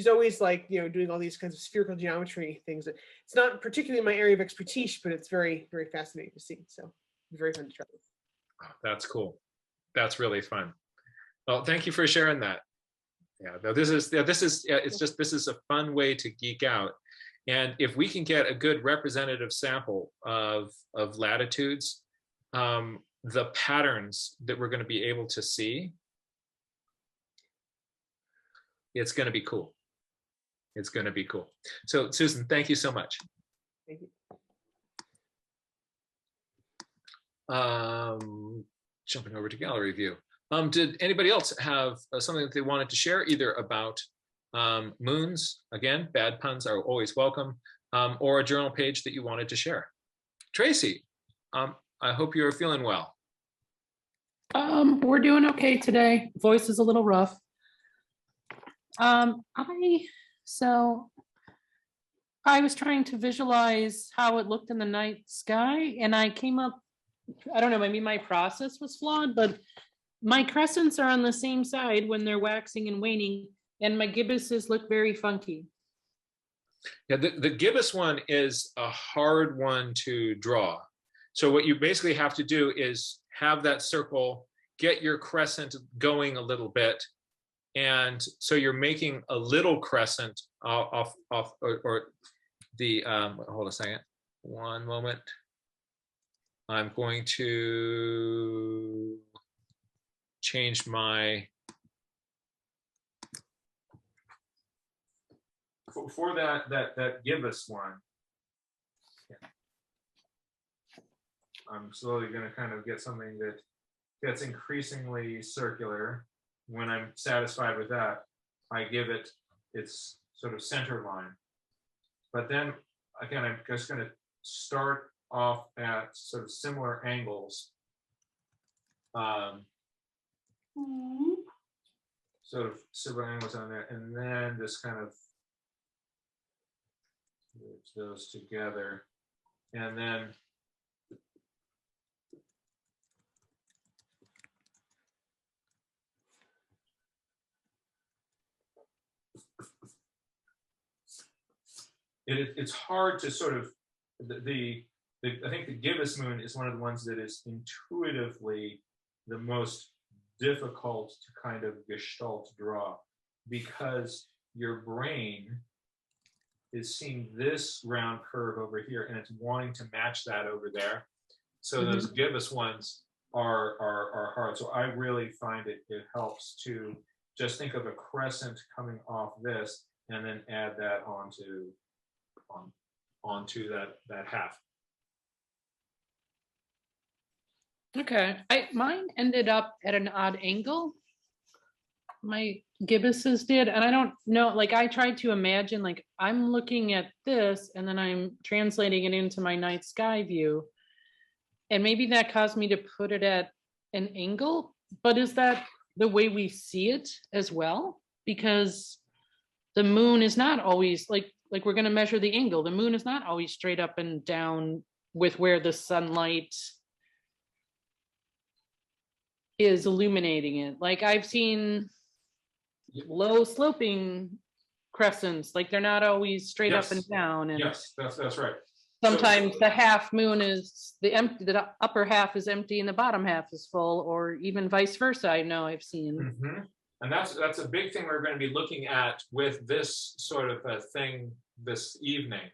always like doing all these kinds of spherical geometry things. It's not particularly my area of expertise, but it's very, very fascinating to see. So it's very fun to try. That's cool. That's really fun. Well, thank you for sharing that. Yeah, this is a fun way to geek out. And if we can get a good representative sample of latitudes, the patterns that we're going to be able to see, it's going to be cool. It's going to be cool. So Susan, thank you so much. Thank you. Jumping over to gallery view. Did anybody else have something that they wanted to share, either about moons, again, bad puns are always welcome, or a journal page that you wanted to share? Tracy, I hope you're feeling well. We're doing okay today. Voice is a little rough. I was trying to visualize how it looked in the night sky, and I came up, I don't know, maybe my process was flawed, but my crescents are on the same side when they're waxing and waning, and my gibbuses look very funky. Yeah, the gibbous one is a hard one to draw. So what you basically have to do is have that circle, get your crescent going a little bit, and so you're making a little crescent off or the hold a second, one moment. I'm going to change my, for that gibbous one. Yeah. I'm slowly going to kind of get something that gets increasingly circular. When I'm satisfied with that, I give it its sort of center line. But then again, I'm just going to start off at sort of similar angles. Sort of similar angles on there, and then just kind of merge those together, and then it's hard to sort of, I think the gibbous moon is one of the ones that is intuitively the most difficult to kind of gestalt draw, because your brain is seeing this round curve over here and it's wanting to match that over there. So those gibbous ones are hard. So I really find it helps to just think of a crescent coming off this and then add that onto that half. Okay, mine ended up at an odd angle. My gibbuses did, and I don't know, like I tried to imagine, like I'm looking at this and then I'm translating it into my night sky view. And maybe that caused me to put it at an angle, but is that the way we see it as well? Because the moon is not always like we're going to measure the angle. The moon is not always straight up and down with where the sunlight is illuminating it. Like I've seen low sloping crescents, like they're not always straight up and down. And yes, that's right. Sometimes the half moon is the upper half is empty and the bottom half is full, or even vice versa. I know I've seen. And that's a big thing we're going to be looking at with this sort of a thing this evening.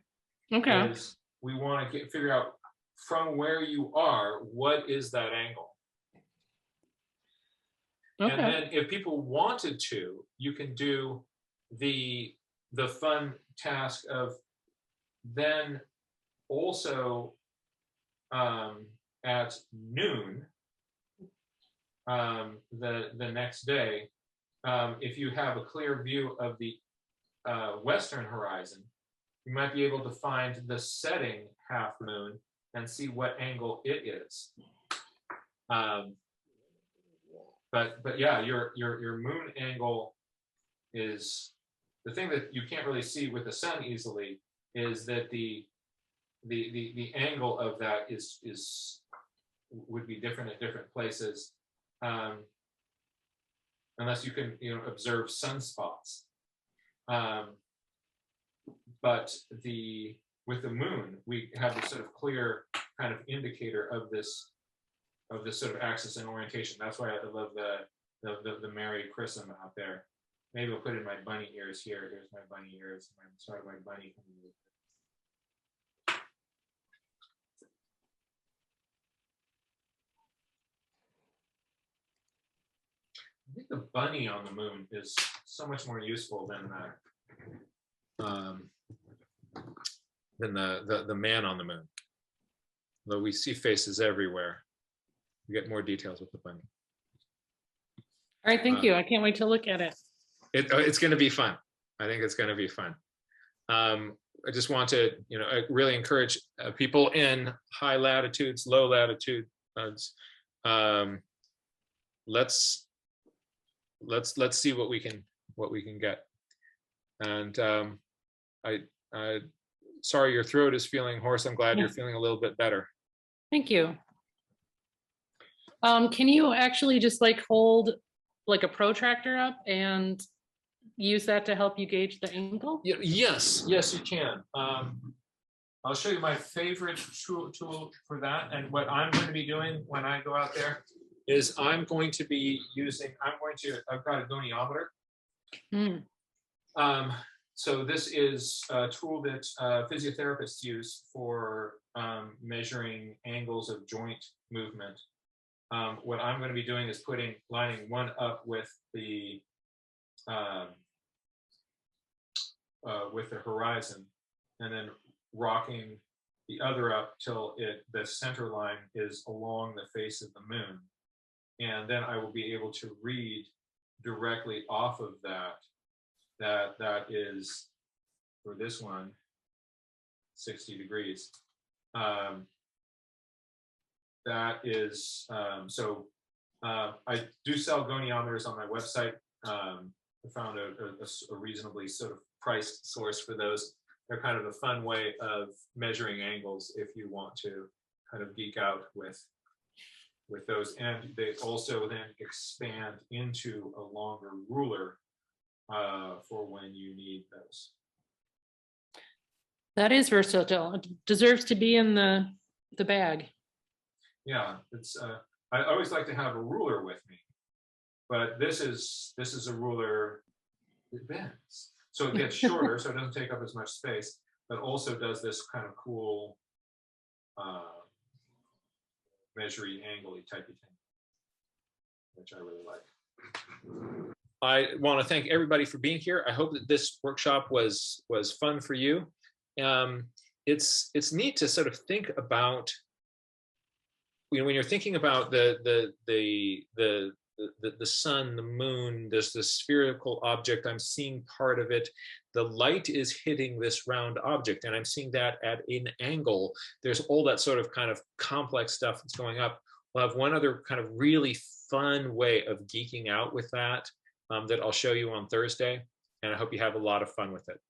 Okay. Is we want to figure out from where you are, what is that angle? Okay. And then if people wanted to, you can do the fun task of then also at noon the next day, if you have a clear view of the western horizon, you might be able to find the setting half moon and see what angle it is. But yeah, your moon angle is the thing that you can't really see with the sun easily, is that the angle of that would be different at different places, unless you can observe sunspots. But with the moon, we have this sort of clear kind of indicator of this sort of axis and orientation. That's why I love the Mary Chrism out there. Maybe I'll put in my bunny ears here. Here's my bunny ears. My bunny. I think the bunny on the moon is so much more useful than the man on the moon. Though we see faces everywhere, we get more details with the bunny. All right, thank you. I can't wait to look at it. It's going to be fun. I think it's going to be fun. I just want to, I really encourage people in high latitudes, low latitudes. Let's see what we can get. And I sorry your throat is feeling hoarse. I'm glad you're feeling a little bit better. Thank you. Can you actually just hold like a protractor up and use that to help you gauge the angle? Yes, you can. I'll show you my favorite tool for that. And what I'm going to be doing when I go out there is I've got a goniometer. So this is a tool that physiotherapists use for measuring angles of joint movement. What I'm going to be doing is lining one up with the horizon, and then rocking the other up till the center line is along the face of the moon. And then I will be able to read directly off of that is, for this one, 60 degrees. That is, I do sell goniometers on my website. I found a reasonably sort of priced source for those. They're kind of a fun way of measuring angles if you want to kind of geek out with those. And they also then expand into a longer ruler for when you need those. That is versatile. It deserves to be in the bag. Yeah, it's I always like to have a ruler with me, but this is a ruler that bends, so it gets shorter, so it doesn't take up as much space, but also does this kind of cool measuring angle-y type of thing, which I really like. I want to thank everybody for being here. I hope that this workshop was fun for you. It's neat to sort of think about, you know, when you're thinking about the sun, the moon, there's this spherical object, I'm seeing part of it. The light is hitting this round object, and I'm seeing that at an angle. There's all that sort of kind of complex stuff that's going up. We'll have one other kind of really fun way of geeking out with that that I'll show you on Thursday, and I hope you have a lot of fun with it.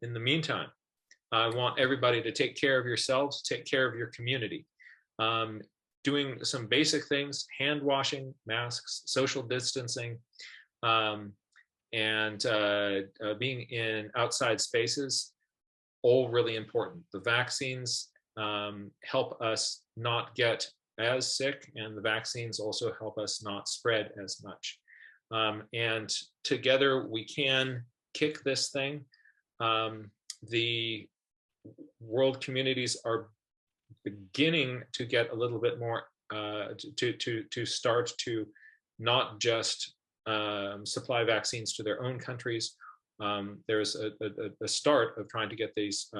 In the meantime, I want everybody to take care of yourselves, take care of your community. Doing some basic things, hand washing, masks, social distancing, and being in outside spaces, all really important. The vaccines help us not get as sick, and the vaccines also help us not spread as much. And together we can kick this thing. The world communities are beginning to get a little bit more to start to not just supply vaccines to their own countries. There's a start of trying to get these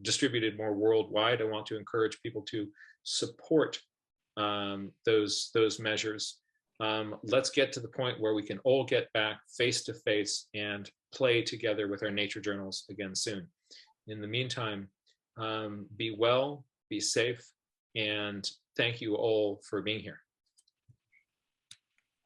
distributed more worldwide. I want to encourage people to support those measures. Let's get to the point where we can all get back face to face and play together with our nature journals again soon. In the meantime, be well, be safe, and thank you all for being here.